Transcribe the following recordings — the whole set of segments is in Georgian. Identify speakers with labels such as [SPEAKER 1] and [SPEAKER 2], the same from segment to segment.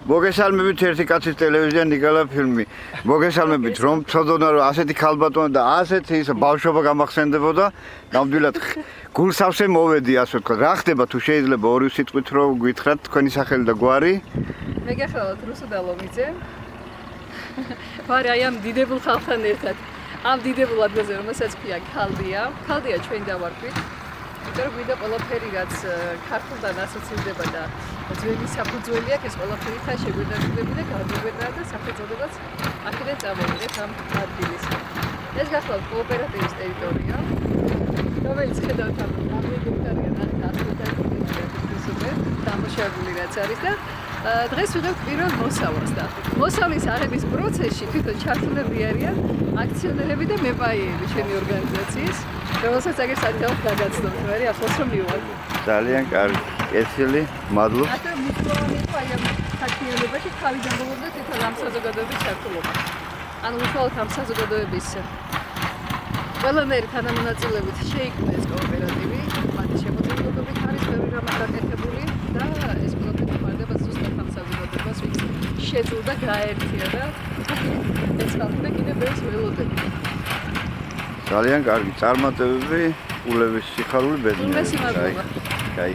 [SPEAKER 1] მოგესალმებით ერთი კაცის ტელევიზია ნიკოლა ფილმი. მოგესალმებით რომ ცოდნა რომ ასეთი ქალბატონი და ასეთი ის ბავშვობა გამახსენდებოდა, ნამდვილად გულსავსე მოვედი ასე ვთქვა. რა ხდება თუ შეიძლება ორი სიტყვით რომ გითხრათ თქვენი სახელი და გვარი?
[SPEAKER 2] მე გახალათ რუსო დალომიძე. ვარ აი ამ დიდებულ ხალხთან ერთად. ამ დიდებულ ადგილზე რომელსაც ქვია ქალდია. ქალდია ჩვენ დავარქვით. იმიტომ რომ გვიდა ყველაფერი რაც ქართულთან ასოცირდება და ძველი საფუძველი აქვს ეს ყველაფერი თან შეგვედარებები და გადმოვედა და სახელწოდებაც აქედან წამოვიდეთ ამ ადგილის. ეს გახლავთ კოოპერატივის ტერიტორია, რომელიც ხედავთ ამ გექტარია და 1000 დამუშავებული რაც არის და დღეს ვიღებთ პირველ მოსავალს და მოსავლის აღების პროცესში თვითონ ჩართულები არიან აქციონერები და მეპაიები ჩვენი ორგანიზაციის, რომელსაც აგერ საერთოდ გადაცნობთ, მე ახლოს რომ მივარ.
[SPEAKER 1] ძალიან კარგი. კეთილი, მადლობა.
[SPEAKER 2] ასე მიწვეული თუ აი ამ საქმიანობაში თავიდან ბოლომდე თვითონ ამ საზოგადოების ჩართულობა. ანუ უშუალოდ ამ საზოგადოების ყველანაირი თანამონაწილეობით შეიქმნა ეს კოოპერატივი, მათი შემოწირულობებით არის ბევრი რამ გაკეთებული და ეს ყველაფერი ხარდება ზუსტად ამ საზოგადოებას, ვინც შეძლო და გაერთია და ეს ხალხი და კიდევ ბევრს ველოდები.
[SPEAKER 1] ძალიან კარგი წარმატებები, ულების სიხარული ბედნიერი.
[SPEAKER 2] ულმესი მადლობა.
[SPEAKER 1] კაი.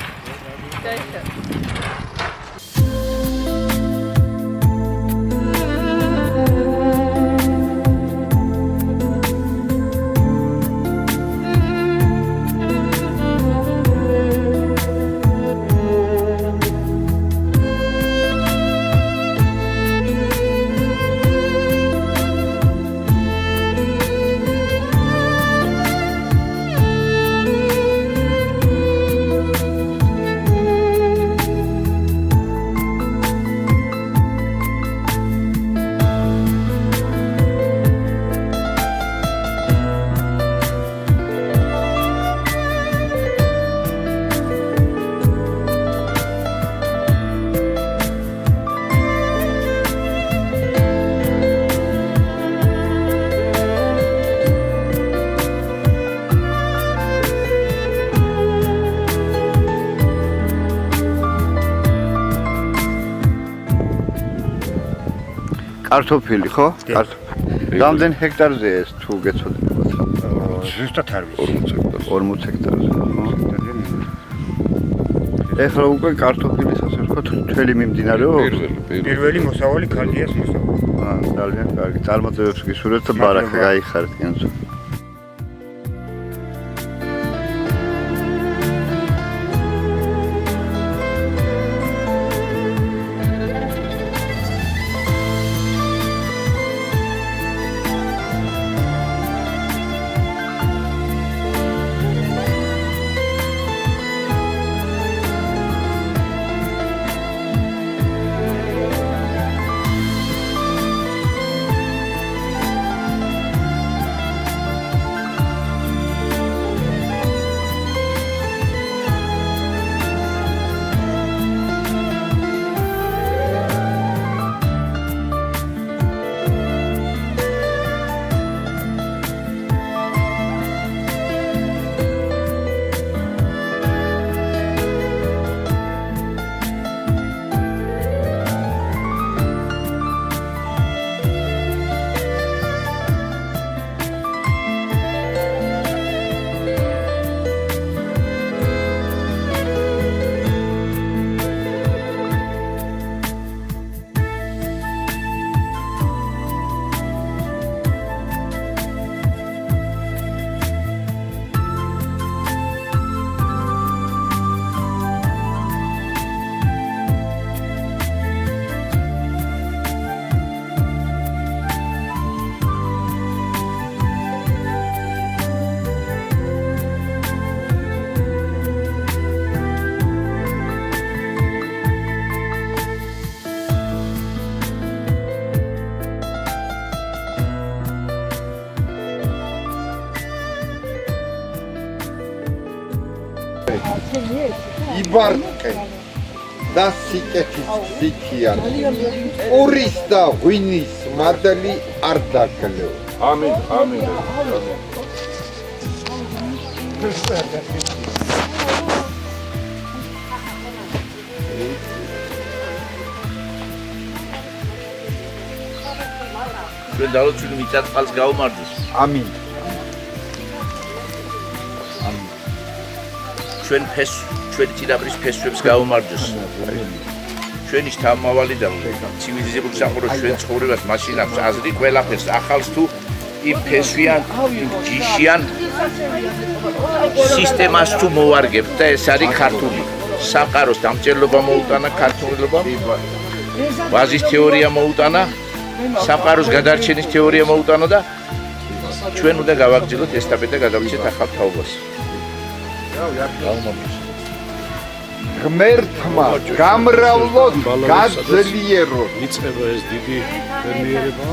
[SPEAKER 1] კარტოფილი ხო? კარტოფილი. რამდენ ჰექტარზე ეს თუ გეცოდებათ?
[SPEAKER 3] ზუსტად არ ვიცი.
[SPEAKER 1] 40 ჰექტარზე. ეხლა უკვე კარტოფილის ასე ვთქვათ, თველი მიმდინარეობს?
[SPEAKER 3] პირველი მოსავალი ქალდიას მოსავალი.
[SPEAKER 1] ძალიან კარგი. წარმატებებს გისურვებთ და ბარაკა გაიხარეთ კენძო.
[SPEAKER 4] იბარყე და სიკეთის სიქიან ურის და ღვინის მადლი არ დაგლეო.
[SPEAKER 5] ამინ, ამინ. ჩვენ დალოთ ჩვენ მიწად წყალს გაუმარჯოს.
[SPEAKER 4] ამინ.
[SPEAKER 5] ჩვენ ჩვენი წინაპრის ფესვებს გაუმარჯოს. ჩვენი შთამავალი და ცივილიზებული სამყარო ჩვენ ცხოვრებას მაშინ აქვს აზრი ყველაფერს ახალს თუ იმ ფესვიან ჯიშიან სისტემას თუ მოვარგებთ და ეს არის ქართული სამყაროს დამწერლობა მოუტანა ქართულობა ვაზის თეორია მოუტანა სამყაროს გადარჩენის თეორია მოუტანა და ჩვენ უნდა გავაგრძელოთ ესტაფეტა გადავიცეთ ახალ თაობას.
[SPEAKER 4] ღმერთმა გამრავლოთ გაძლიეროთ.
[SPEAKER 6] იწყება ეს დიდი პერმიერება.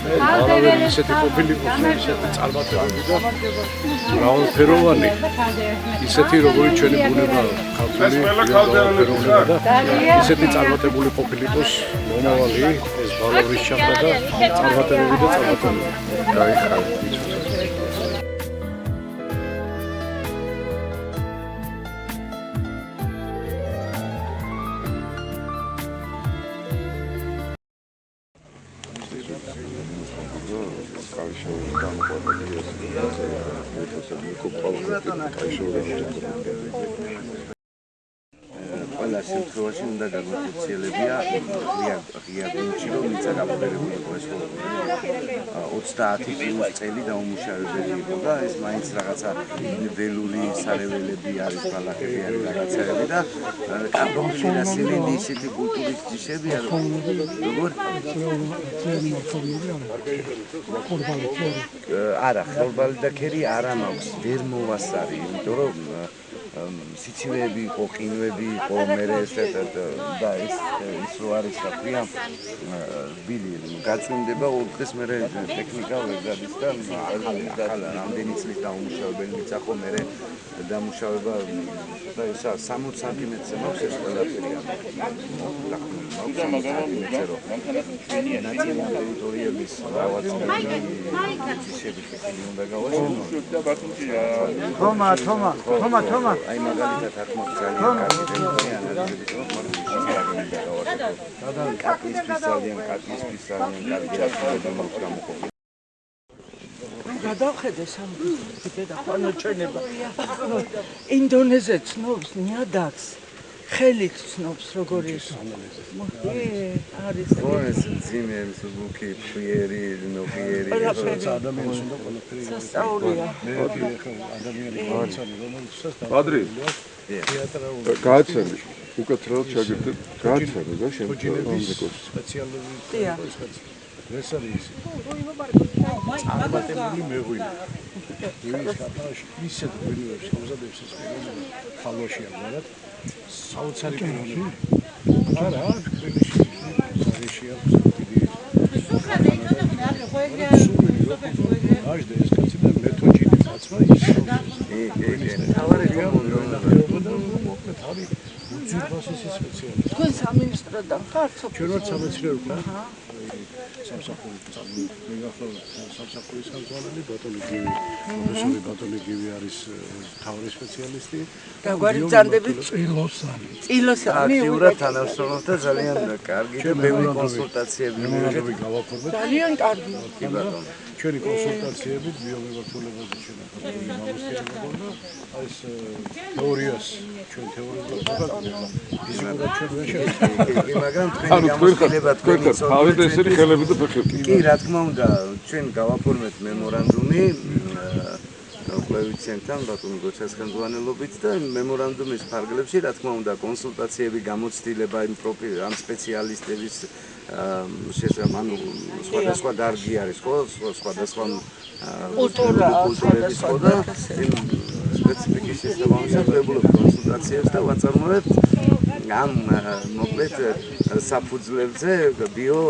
[SPEAKER 6] მრავალი ისეთი ყოფილი ისეთი წარმატებები და მრავალფეროვანი ისეთი როგორი ჩვენი ბუნება ქართული მრავალფეროვნება და ისეთი წარმატებული ყოფილიყოს მომავალი ეს ბალავრის ჩახდა და წარმატებები და წარმატებები. გაიხარეთ.
[SPEAKER 7] ყველა შემთხვევაში უნდა გაგვახორციელებია ღია გუნდში რომ მიწა გაფორმებული იყო ეს 30 პლუს წელი დაუმუშავებელი იყო და ეს მაინც რაღაცა ველური სარეველები არის ბალახები არის რაღაცაები და კარტოფილები ისეთი კულტურის ჯიშებია როგორ არა ხორბალი და ქერი არა მაქვს ვერ მოვასარი იმიტომ რომ სიცივეები იყო, ყინვები იყო, მერე და ის რო არის რა ქვია ბილი გაწმენდება ორ დღეს მერე ტექნიკა ვერ გადის და რამდენი წლის დაუმუშავებელი მიწა ხო მერე დამუშავება და ისა 60 სანტიმეტრზე მაქვს ეს ყველაფერი ნაციონალური ტერიტორიების მრავალწლიანი ჯიშები ხელი უნდა გავაშენო. თომა აი მაგალითად აქ მაქვს ძალიან კარგი ტერიტორია ანალიზების დროს მაგრამ კატლისთვის ძალიან კარგი
[SPEAKER 8] გადავხედე სამგზის და ხანოჩენება ინდონეზია ცნობს ნიადაგს ხელით ცნობს როგორი არის
[SPEAKER 7] ეს ძიმეს ბუკი ფიერი ნოხიერი
[SPEAKER 6] ადამიანს უნდა ყველაფერი
[SPEAKER 8] სასწაულია
[SPEAKER 9] პადრი გააცემი უკეთრად შეგირდეთ გააცემი და შემოგვიყვანოს
[SPEAKER 6] სპეციალური ეს არის
[SPEAKER 8] წარმატებული
[SPEAKER 6] მეღვინე ის კატარაში ისეთ გვინეებს ამზადებს ეს ხალოში ამარად საოცარი პიროვნები არა კრიში სარიში აქვს დიდი ეს კაცი და მეთოჯინი კაცმა ის
[SPEAKER 7] თავარი
[SPEAKER 6] უძირბასის სპეციალისტი
[SPEAKER 8] თქვენ სამინისტროდან ხართ
[SPEAKER 6] ჩვენ ვართ სამეცნიერო სამსახურის ხელმძღვანელი ბატონი გივი პროფესორი ბატონი გივი არის მთავარი სპეციალისტი
[SPEAKER 8] გაგვარიგზანდებით წილოსანი
[SPEAKER 7] აქტიურად თანამშრომლობთ და ძალიან კარგი და ბევრი კონსულტაციები მივიღეთ
[SPEAKER 8] ძალიან კარგი
[SPEAKER 6] ჩვენი კონსულტაციები ბიომებართულებაზე ჩვენ გამოსწორებდა და ეს თეორიას ჩვენ თეორიულად ფიზიკურად ჩვენ ვერ შევეცდებით
[SPEAKER 7] მაგრამ თქვენი გამოცდილება თქვენი
[SPEAKER 9] ესენი ხელები და ფეხები
[SPEAKER 7] კი რა თქმა უნდა ჩვენ გავაფორმეთ მემორანდუმი კვლევით ცენტრთან ბატონ გოჩას ხელმძღვანელობით და მემორანდუმის ფარგლებში რა თქმა უნდა კონსულტაციები გამოცდილება ამ სპეციალისტების ანუ სხვადასხვა დარგი არის ხო სხვადასხვა კულტურების ხო და სპეციფიკის შესაბამისად ვებულობ კონსულტაციებს და ვაწარმოებთ ამ მოკლედ საფუძვლებზე ბიო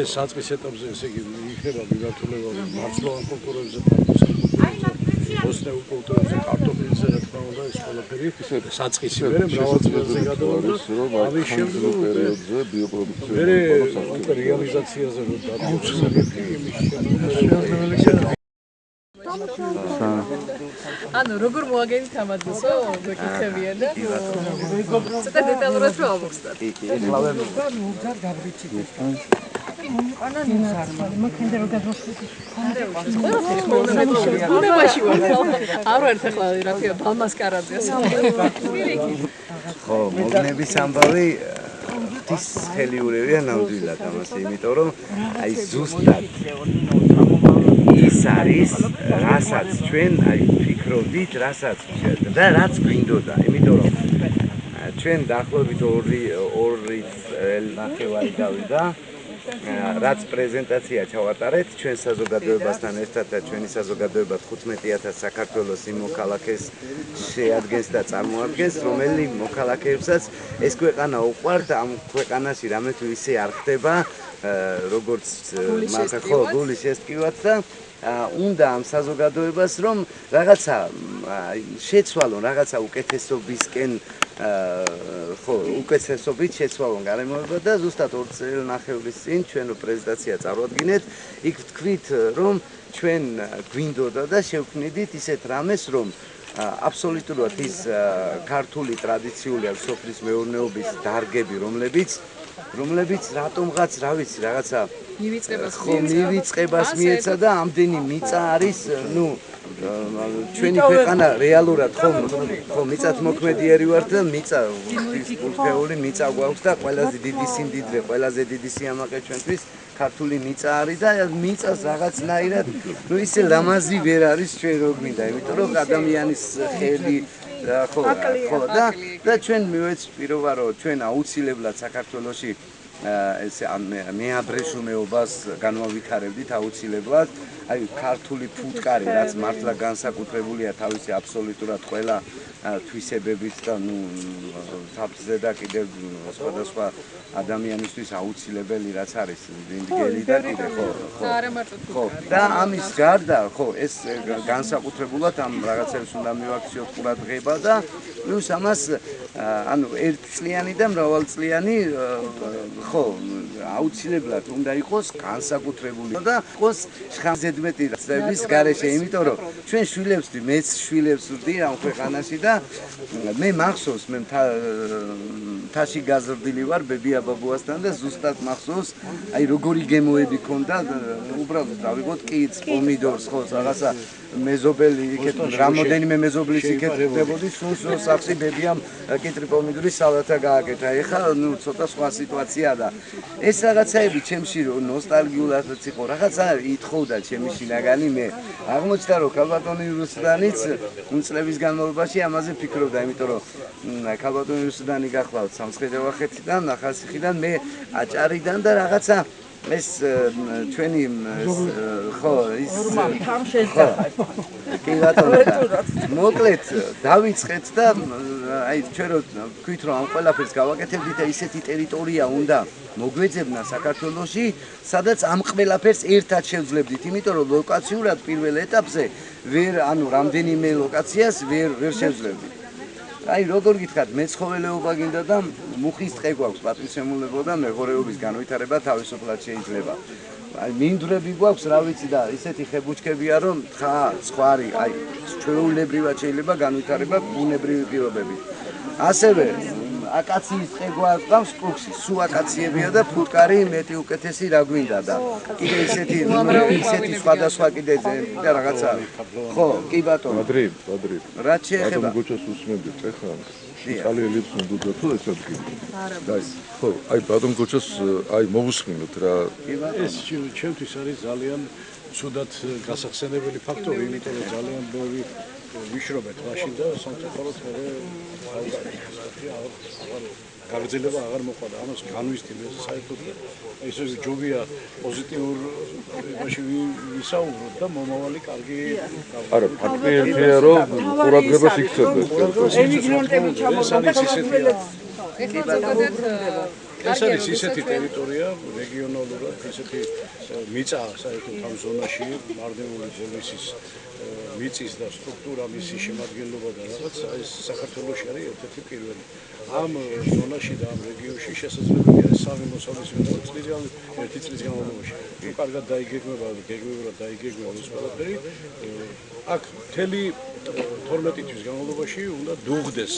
[SPEAKER 6] ეს საწყის ეტაპზე ესე იგი იქნება მიმართულება მარცვლოვან კულტურებზე ოსნეულ კულტურებზე კარტოფილზე რა თქმა უნდა ეს ყველაფერი საწყისი მერე მრავალწლზე გადავიდა ამის შემდეგ პერიოდზე ბიოპროდუქცია უკვე რეალიზაციაზე რომ დაუწყებები იმის შემდეგ
[SPEAKER 2] ანუ როგორ მოაგენით ამ ადგილსო გეკითხებიან და ცოტა დეტალურად რომ ამოხსნათ.
[SPEAKER 7] კი, ეხლა ვერ
[SPEAKER 8] მოგვარ გავრიცით.
[SPEAKER 2] ბუნებაში ვარ. არ ვარ ახლა რაფია ბალმასკარაძეა.
[SPEAKER 7] ხო, მოგნების ამბავი ღვთის ხელიურევია ნამდვილად ამას, იმიტომ რომ აი ზუსტად ის არის, რასაც ჩვენ აი ფიქრობდით, და რაც გვინდოდა, იმიტომ რომ ჩვენ დაახლოებით 2 წელი ნახევარი გავიდა, რაც პრეზენტაცია ჩავატარეთ ჩვენ საზოგადოებასთან ერთად და ჩვენი საზოგადოება 15000 საქართველოს იმ მოქალაქეს შეადგენს და წარმოადგენს, რომელი მოქალაქეებსაც ეს ქვეყანა უყვართ, ამ ქვეყანაში რამე თუ ისე არ ხდება, როგორც გულის შესტკივად და უნდა ამ საზოგადოებას რომ რაღაცა შეცვალონ, რაღაცა უკეთესობისკენ ხო, უკეთესობით შეცვალონ გარემოება და ზუსტად 2 წელნახევრის წინ ჩვენ პრეზენტაცია წარვადგინეთ, იქ ვთქვით რომ ჩვენ გვინდოდა და შევქმნიდით ისეთ რამეს რომ აბსოლუტურად ის ქართული ტრადიციული ან სოფლის მეურნეობის დარგები, რომლებიც რატომღაც რა ვიცი, რაღაცა მივიწყებას მიეცა და ამდენი მიწა არის, ჩვენი ქვეყანა რეალურად ხო მიწათ მოქმედიერი ვართ და მიწა ღვთისმფრენი მიწა გვაქვს და ყველაზე დიდი სიმდიდრე, ყველაზე დიდი სიამაყე ჩვენთვის ქართული მიწა არის და მიწას რაღაცნაირად ისე ლამაზი ვერ არის ჩვენ რო გვინდა, იმიტომ რომ ადამიანის ხელი ხო და ჩვენ მივეცდირობა რომ ჩვენ აუცილებლად საქართველოში ესე მეაბრეშუმეობას განვავითარებდით აუცილებლად, აი ქართული ფუტკარი, რაც მართლა განსაკუთრებულია თავისი აბსოლუტურად ყველა თვისებებით და თაფლზე და კიდევ სხვადასხვა ადამიანისთვის აუცილებელი რაც არის დინდგელი და კიდე ხო და ამის გარდა ხო ეს განსაკუთრებულად ამ რაღაცებს უნდა მივაქციოთ ყურადღება და პლუს ამას ანუ ერთწლიანი და მრავალწლიანი ხო აუცილებლად უნდა იყოს განსაკუთრებული და იყოს შხამზედმეტი რაცების გარეშე, იმიტომ რომ ჩვენ შვილებს მეც შვილებს ვდი ამ ქვეყანაში და მე მახსოვს მე მთაში გაზრდილი ვარ ბებია-ბაბუასთან და ზუსტად მახსოვს აი როგორი გემოები ქონდა უბრალოდ დავიღოთ კიც პომიდორს ხო რაღაცა მეზობელი იქეთ რამოდენიმე მეზობლის იქეთ ხდებოდი სულ სახში ბებიამ კიტრი პომიდორის სალათა გააკეთა ეხლა ცოტა სხვა სიტუაციაა და ეს რაღაცაები ჩემში ნოსტალგიულადაც იყო რაღაცა ითხოვდა ჩემი შინაგანი მე აღმოჩნდა რომ ქალბატონი რუსდანიც წლების განმავლობაში ამაზე ფიქრობდა, იმიტომ რომ ქალბატონი რუსდანი გახლავთ სამცხე-ჯავახეთიდან, ახალციხიდან, მე აჭარიდან და რაღაცა ეს ჩვენი ხო ის კი ბატონო მოკლედ დავიწყეთ და აი ჩვენ რო ვთქვით რომ ამ ყველაფერს გავაკეთებდით და ისეთი ტერიტორია უნდა მოგვეძებნა საქართველოში, სადაც ამ ყველაფერს ერთად შევძლებდით, იმიტომ რომ ლოკაციურად პირველ ეტაპზე ანუ რამდენიმე ლოკაციას ვერ შევძლებდით. აი როგორ გითხრათ, მეცხოველეობა გინდა და მუხის ტყე გვაქვს პატრიცემულებო და მეღორეობის განვითარება თავისუფლად შეიძლება. აი მინდვრები გვაქვს, რა ვიცი და ისეთი ხებუჩქებია რომ თხა, ცხვარი, აი ჩვეულებრივად შეიძლება განვითარება ბუნებრივი პირობებით. ასევე აკაციის ტყე გვაქვს პუქსი, სუ აკაციებია და ფუტკარი მეტი უკეთესი რა გვინდა და კიდე ისეთი სხვადასხვა კიდე და რაღაცა ხო კი ბატონო
[SPEAKER 9] მადრიდ
[SPEAKER 7] რაც შეეხება
[SPEAKER 9] ბატონ გოჩას უსმენდით ეხლა ხალხელებს უნდა თუ ეს ადგილი და ხო აი ბატონ გოჩას აი მოვუსმინოთ რა
[SPEAKER 6] ეს ჩემთვის არის ძალიან ცუდად გასახსენებელი ფაქტორი, იმიტომ რომ ძალიან ბევრი ვიშრობეთ მაშინ და სამწუხაროდ გაგრძელება აღარ მოყვანა, ამას განვისთი მე საერთოდ ესე ჯობია პოზიტიურ იმაში ვისაუბროთ და მომავალი კარგი
[SPEAKER 9] არა ფაქტია ერთია რომ ყურადღებას იქცევდეს
[SPEAKER 8] ემიგრანტები ჩამოვარდა
[SPEAKER 6] ეს არის ისეთი ტერიტორია რეგიონალურად ისეთი მიწა საერთოდ ამ ზონაში მარნეული პოლისის მიწის და სტრუქტურა მისი შემადგენლობა და რაღაც ეს საქართველოში არის ერთ-ერთი პირველი ამ ზონაში და ამ რეგიონში შესაძლებელია სამი მოსავლის ვიდეო ერთი წლის განმავლობაში თუ კარგად დაიგეგმება გეგმებურად დაიგეგმება ეს ყველაფერი აქ მთელი 12 თვის განმავლობაში უნდა დუღდეს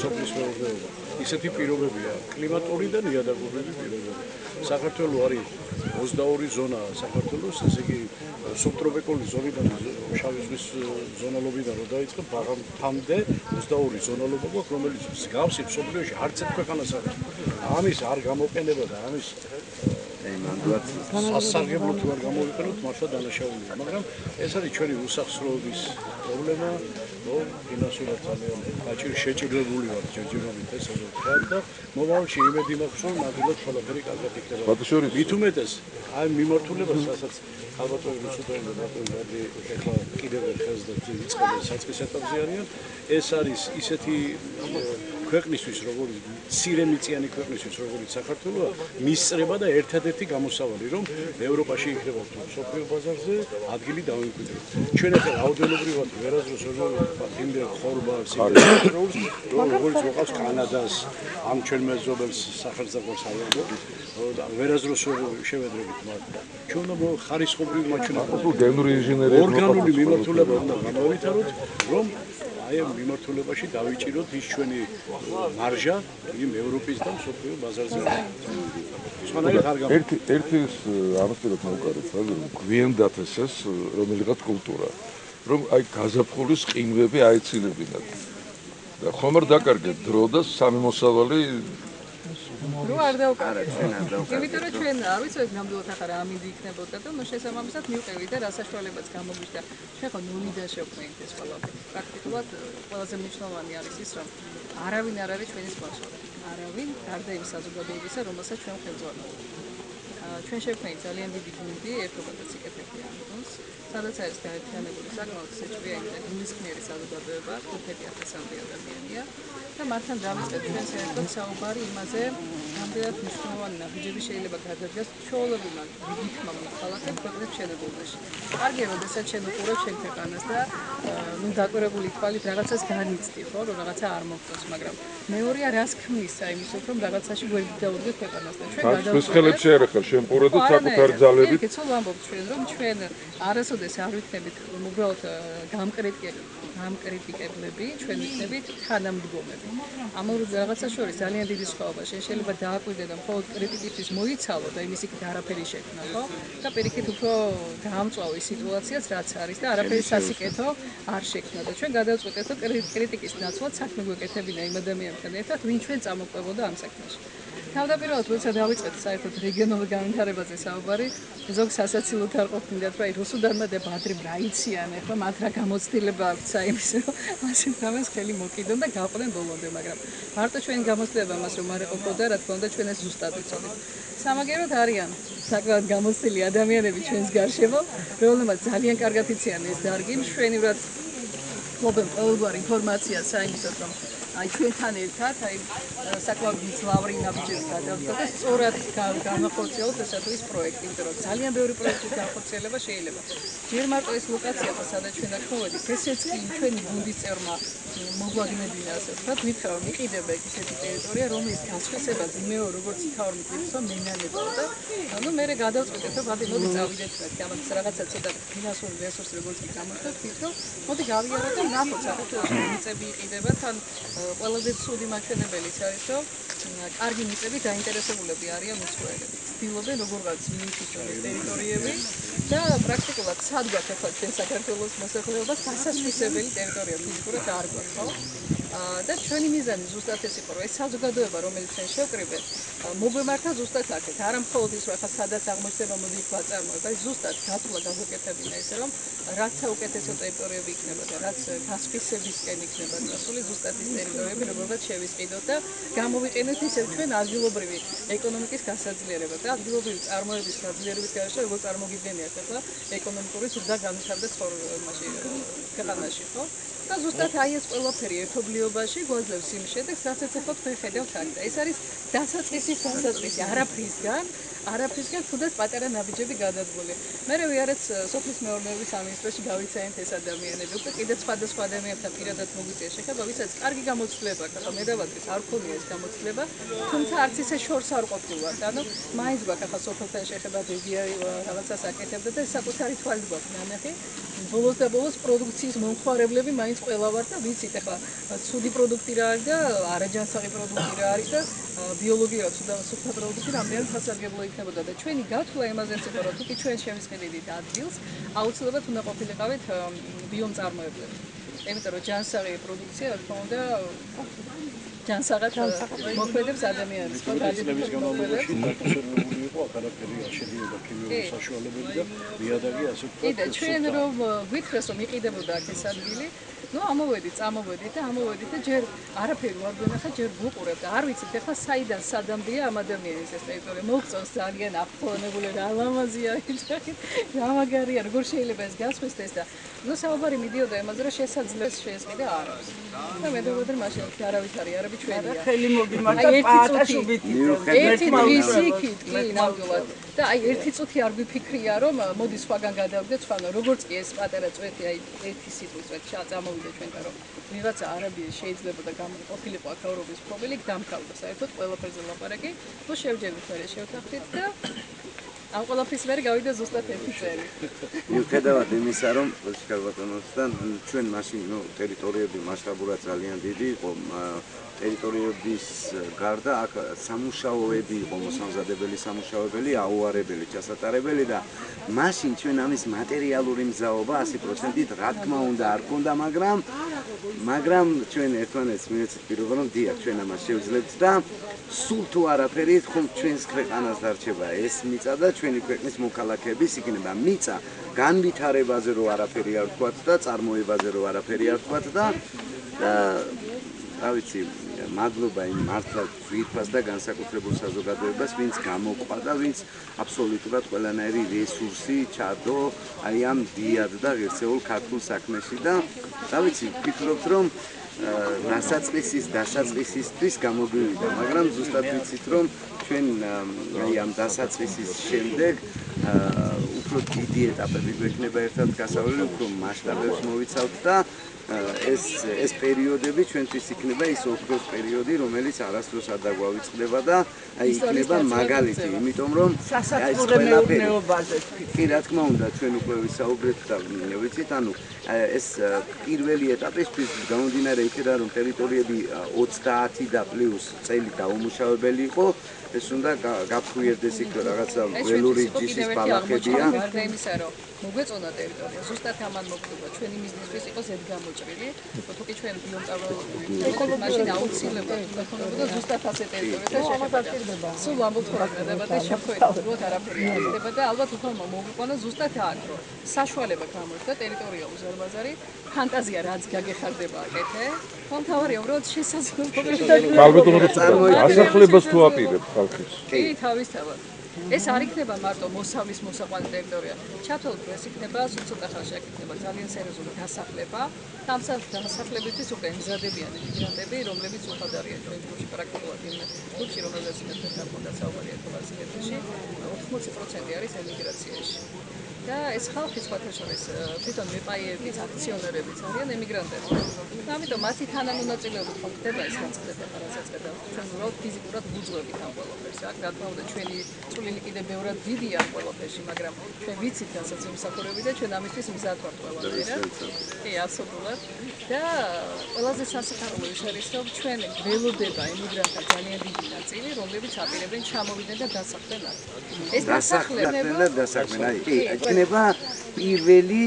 [SPEAKER 6] სოფლის მეურნეობა. ისეთი პირობებია კლიმატური და ნიადაგური პირობები. საქართველოს არის 22 ზონა საქართველოს, ესე იგი სუბტროპიკული ზონიდან შავი ზღვის ზონალობიდან რო დაიწყო ბაღამდე 22 ზონალობა გვაქვს, რომელიც მსგავსი მსოფლიოში არც ერთ ქვეყანას არ აქვს. ამის არ გამოყენება და ამის სასარგებლო თუ არ გამოვიყენოთ, მართლა დანაშაულია, მაგრამ ეს არის ჩვენი უსახსროობის პრობლემა, რომ ფინანსურად ძალიან შეჭირებული ვართ ჯერჯერობით ესე ვთქვა და მომავალში იმედი მაქვს, რომ ნამდვილად ყველაფერი კარგად იქნება. მით უმეტეს აი მიმართულებას, რასაც ალბათ რუსუდანი და ბატონი ეხლა კიდევ ხელს და იწყებენ საწყის ეტაპზე არიან, ეს არის ისეთი ქვეყნისთვის, როგორც მცირემიწიანი ქვეყნისთვის, როგორც საქართველოა, მისწრება და ერთადერთი გამოსავალი, რომ ევროპაში იქნება მსოფლიო ბაზარზე ადგილი დავიმკვიდროთ. ჩვენ ახლა რაოდენობრივად ვერაზროს იმდენ ხორბალს, როგორც მოყავს კანადას, ამ ჩვენ მეზობელს სახელმწიფოს აიარებთ, ვერაზროს შევედრებით მათ. ჩვენ უნდა ხარისხობრივი მაჩვენებლები, ორგანული მიმართულება უნდა გამოვითაროთ, რომ აი ამ მიმართულებაში დავიჭიროთ ის ჩვენი მარჟა იმ ევროპის და მსოფლიო ბაზარზე.
[SPEAKER 9] ერთი ამასთან მოვყარეთ, რომ გვიანდათ ეს რომელიღაც კულტურა, რომ აი გაზაფხულის ყინვები აეცილებინათ. და ხომ არ დაკარგეთ დრო და სამი მოსავალი
[SPEAKER 2] რო არ დავკარეთ. იმიტომ რომ ჩვენ არ ვიცით ნამდვილად ახლა რა ამინდი იქნებოდა და ნუ შესაბამისად მივყევით და რა საშუალებაც გამოგვიშთა. ჩვენ ხო ნულიდან შევქმნით ეს ყველაფერი. პრაქტიკულად ყველაზე მნიშვნელოვანი არის ის, რომ არავინ არ არის ჩვენი სპონსორი. არავინ გარდა იმ საზოგადოებისა, რომელსაც ჩვენ ხელმძღვანელობთ. ჩვენ შევქმნით ძალიან დიდი გუნდი, ერთობა და ციკეთებია გუნდს, სადაც არის გაერთიანებული საკმაოდ სეჭვიანი და გულისხმიერი საზოგადოება, 5,000 ადამიანია. და მართლა დავიწყეთ ჩვენ საერთოდ საუბარი იმაზე, რამდენად მნიშვნელოვანი ნაბიჯები შეიძლება გადადგას ჩვეულებრივად რიგითმა მოქალაქედ ქვეყნის მშენებლობაში. კარგია, როდესაც შენ უყურებ შენ ქვეყანას და ნუ დაკვირებული თვალით რაღაცას განიცდი, ხო, რომ რაღაცა არ მოგწონს, მაგრამ მეორეა რას ქმნის საიმისოდ, რომ რაღაცაში გვერდით დაუდგეთ ქვეყანას და ჩვენ
[SPEAKER 9] გადავწყვეტ ხელებში არ ახლა შემპურა და საკუთარ ძალებით.
[SPEAKER 2] კი, ცოტა ვამბობ ჩვენ, რომ ჩვენ არასოდეს არ ვიქნებით უბრალოდ გამკრიტიკებლები, ჩვენ ვიქნებით თანამდგომები. ამ ორ რაღაცას შორის ძალიან დიდი სხვაობა. შეიძლება დააკვირდე და მხოლოდ კრიტიკისთვის მოიცალო და იმის იქით არაფერი შექმნა, ხო? და პირიქით უფრო გაამწვავო ის სიტუაციაც, რაც არის და არაფერი სასიკეთო არ შექმნა. და ჩვენ გადავწყვეტეთ, რომ კრიტიკის ნაცვლად საქმე გვეკეთებინა იმ ადამიანთან ერთად, ვინ ჩვენ წამოყვებოდა ამ საქმეში. თავდაპირველად როცა დავიწყეთ საერთოდ რეგიონულ განვითარებაზე საუბარი, ზოგს ასაცილოდ არ ყოფნიდათ, რომ აი რუსუდანმა და ბადრიმ რა იციან, ახლა მათ რა გამოცდილება აქვს საიმის, რომ ასეთ რამეს ხელი მოკიდონ და გაყვნენ ბოლომდე, მაგრამ მარტო ჩვენი გამოცდილება მას რომ არ ეყოფოდა, რა თქმა უნდა ჩვენ ეს ზუსტად ვიცოდით. სამაგეროდ არიან საკმაოდ გამოცდილი ადამიანები ჩვენს გარშემო, რომლებმაც ძალიან კარგად იციან ეს დარგი, მშვენივრად ფლობენ ყოველგვარ ინფორმაციას საიმისოდ, რომ აი ჩვენთან ერთად აი საკმაოდ მძლავრი ნაბიჯები გადავდგა და სწორად განახორციელოთ ესა თუ ის პროექტი, იმიტომ რომ ძალიან ბევრი პროექტის განხორციელება შეიძლება. ჯერ მარტო ეს ლოკაცია, სადაც ჩვენ აქ მოვედით, ესეც კი ჩვენი გუნდის წევრმა მოგვაგნებინა, ასე ვთქვათ, ვითხრა რომ იყიდება ისეთი ტერიტორია, რომლის გასხვისება ძიმეო როგორც თავი მიწვია მენანებო და ანუ მე გადავწყვეტეთ, რომ ბადი მოდი წავიდეთ მეთქი, ამას რაღაცა ცოტა ფინანსური რესურსი როგორც კი გამოხდეთ, ვთქვით, მოდი გავიაროთ და ნახოთ საქართველოში მიწები იყიდება თან ყველაზე ცუდი მაჩვენებელიც არის, რომ კარგი მიწები დაინტერესებულები არიან მისვლელები. ცდილობენ როგორღაც მიიფიქრონ ეს ტერიტორიები და პრაქტიკულად სადგათ ახლა ჩვენ საქართველოს მოსახლეობას დასასვისებელი ტერიტორია ფიზიკურად არ გვაქვს, ხო? და ჩვენი მიზანი ზუსტად ეს იყო, რომ ეს საზოგადოება, რომელიც ჩვენ შევკრიბეთ, მოგვემართა ზუსტად აქეთ. არა მხოლოდ ის, რომ ახლა სადაც აღმოჩნდება მოდი იქ ვაწარმოებ, აი ზუსტად გათვლა გავუკეთებინა ესე, რომ რაც საუკეთესო ტერიტორიები იქნება და რაც გასხვისებისკენ იქნება წასული, ზუსტად ის ტერიტორიები როგორღაც შევისყიდოთ და გამოვიყენოთ ისევ ჩვენ ადგილობრივი ეკონომიკის გასაძლიერებლად და ადგილობრივი წარმოების გაძლიერების გარეშე, როგორ წარმოგიდგენიათ ახლა ეკონომიკური ზრდა განვითარდა ქვეყანაში, ხო? და ზუსტად აი ეს ყველაფერი ერთობლიობაში გვაძლევს იმ შედეგს, რაც ახლა თქვენ ხედავთ აქ. და ეს არის დასაწყისი არაფრისგან თუნდაც პატარა ნაბიჯები გადადგმული. მე ვიარეთ სოფლის მეურნეობის სამინისტროში გავიცანით ეს ადამიანები. უკვე კიდე სხვადასხვა ადამიანებთან პირადად მოგვიწია შეხება, ვისაც კარგი გამოცდილება აქვს, ახლა მე დავადრის არ ქონია ეს გამოცდილება, თუმცა არც ისე შორს არ ყოფილა. ანუ მაინც გვაქვს ახლა სოფელთან შეხება, ბებია რაღაცას აკეთებდა და საკუთარი თვალით გვაქვს ნანახი. ბოლოს და ბოლოს პროდუქციის მომხმარებლები მაინც ყველა ვარ და ვიცით ახლა ცუდი პროდუქტი რა არის და არაჯანსაღი პროდუქტი რა არის და ბიოლოგია სუფთა პროდუქტი რამდენად სასარგებლო იქნებოდა და ჩვენი გათვლა იმაზე ეცება რომ თუ კი ჩვენ შევისყიდით ადგილს აუცილებლად უნდა ყოფილიყავით ბიომწარმოებლები. იმიტომ რომ ჯანსაღი პროდუქცია რა თქმა უნდა ჯანსაღად მოქმედებს ადამიანებს.
[SPEAKER 6] წლების განმავლობაში დაკავშირებული იყო არაფერი არ შედიოდა ქიმიური საშუალებები და ნიადაგი ასე ვთქვათ.
[SPEAKER 2] კიდე ჩვენ რომ გვითხრეს რომ იყიდებოდა აქ ეს ადგილი, ну ამოვედით და ამოვედით და ჯერ არაფერი არ გვენახა, ჯერ ვუყურებთ და არ ვიცით ახლა საიდან სადამდეა ამ ადამიანის ეს ტერიტორია. მოგწონს ძალიან აფხონებული და ალამაზია ის. რა მაგარია, როგორ შეიძლება ეს გასხვისდეს და ну საუბარი მიდიოდა იმაზე რომ შესაძლებს შეესყიდა არ არის. და მე დავდრე მაშინ არავის არის, არაბი ჩვენია.
[SPEAKER 8] ხელი მოგიმართა პაატაშობით
[SPEAKER 2] ერთი დღის იქით კი ნამდვილად და აი ერთი წუთი არ გვიფიქრია რომ მოდი სხვაგან გადავიდეთ სხვაგან როგორც კი ეს პატარა წვეთი აი ერთი სიტყვის წამოვიდა ჩვენთან რომ ვიღაცა არაბი შეიძლება და ყოფილიყო აქაურობის პრობლემი დამთავრდა საერთოდ ყველაფერზე ლაპარაკი თუ შევჯერდით მე შევთანხმდით და ამ ყველაფრის მერე გავიდა ზუსტად ერთი წელი.
[SPEAKER 7] მიუხედავად იმისა რომ ბატონოსთან ჩვენ მაშინ ტერიტორიები მასშტაბურად ძალიან დიდი იყო ტერიტორიების გარდა აქ სამუშაოები იყო მოსამზადებელი სამუშაოებელი აუარებელი ჩასატარებელი და მაშინ ჩვენ ამის მატერიალური მზაობა 100%-ით რა თქმა უნდა არ ქონდა მაგრამ ჩვენ ერთმანეთს მივეცეთ პირობა რომ დიახ ჩვენ ამას შევძლებთ და სულ თუ არაფერი ხომ ჩვენს ქვეყანას დარჩება ეს მიწა და ჩვენი ქვეყნის მოქალაქეების იქნება მიწა განვითარებაზე რო არაფერი არ თქვათ და წარმოებაზე რო არაფერი არ თქვათ და რა ვიცი მადლობა იმ მართლა ძვირფას და განსაკუთრებულ საზოგადოებას ვინც გამოყვა და ვინც აბსოლუტურად ყველანაირი რესურსი ჩადო აი ამ დიად და ღირსეულ ქართულ საქმეში და რა ვიცი ვფიქრობთ რომ დასაწყისისთვის გამოგვივიდა მაგრამ ზუსტად ვიცით რომ ჩვენ აი ამ დასაწყისის შემდეგ უფრო დიდი ეტაპები გვექნება ერთად გასავლელი უფრო მასშტაბებს მოვიცავთ და ეს პერიოდები ჩვენთვის იქნება ის ოქროს პერიოდი, რომელიც არასდროს არ დაგვავიწყდება და აი იქნება მაგალითი, იმიტომ რომ
[SPEAKER 8] სასაცურე მეურნეობაზე
[SPEAKER 7] კი რა თქმა უნდა ჩვენ უკვე ვისაუბრეთ და ვიცით, ანუ ეს პირველი ეტაპისთვის გამომდინარე იქიდან რომ ტერიტორიები 30 და პლუს წელი დაუმუშავებელი იყო ეს უნდა გაფრუიერდეს იქ რაღაცა ველური ჯიშის ბალახებია.
[SPEAKER 2] მოგვეწონა ტერიტორია, ზუსტად ამან მოგვიწოდა ჩვენი მიზნისთვის იყო ზედგამოჭრილი, თუ კი ჩვენ ბიომტაბლო მაშინ აუცილებლად გქონოდა ზუსტად ასე ტერიტორია და შეხედა. სულ ამბობთ რომ გადაება და შეხვედროთ არაფერი არ ხდება და ალბათ უფრო მოგვიყვანა ზუსტად აქ რომ საშუალება გამოიწვა ტერიტორია უზარმაზარი, ფანტაზია რაც გაგეხარდება აკეთე, თავმთავარია უბრალოდ შესაძლებლობა
[SPEAKER 9] ასახლებას თუ აპირებ ხალხის.
[SPEAKER 2] კი, თავისთავად. ეს არ იქნება მარტო მოსავლის მოსაყვანო ტერიტორია. ჩათვალოთ, ეს იქნება სულ ცოტა ხანში იქნება ძალიან სერიოზული დასახლება. დასახლებისთვის უკვე მზადებიან იმიგრანტები, რომლებიც უხად არიან ჩვენ ჯგუფში პრაქტიკულად იმ ჯგუფში, რომელზეც მე თქვენთან მქონდა საუბარი ეთნოგრაფიაში, 80% არის ემიგრაციაში. და ეს ხალხი სხვათა შორის თვითონ მეპაიერებიც, აქციონერებიც არიან ემიგრანტები. ამიტომ მათი თანამონაწილეობით ხდება ეს განცხადება, რასაც ხედავთ. ჩვენ უბრალოდ ფიზიკურად ვუძღვებით ამ ყველაფერს. აქ რა თქმა უნდა ჩვენი წვლილი კიდევ ბევრად დიდია ამ ყველაფერში, მაგრამ ჩვენ ვიცით რასაც იმსახურები და ჩვენ ამისთვის მზად ვართ ყველანაირად. კი, ასობულად. და ყველაზე სასიხარულო ის არის, რომ ჩვენ ველოდება ემიგრანტთა ძალიან დიდი ნაწილი, რომლებიც აპირებენ ჩამოვიდნენ და დასახლდნენ აქ. ეს
[SPEAKER 7] დასახლდნენ, აი, კი, იქნება პირველი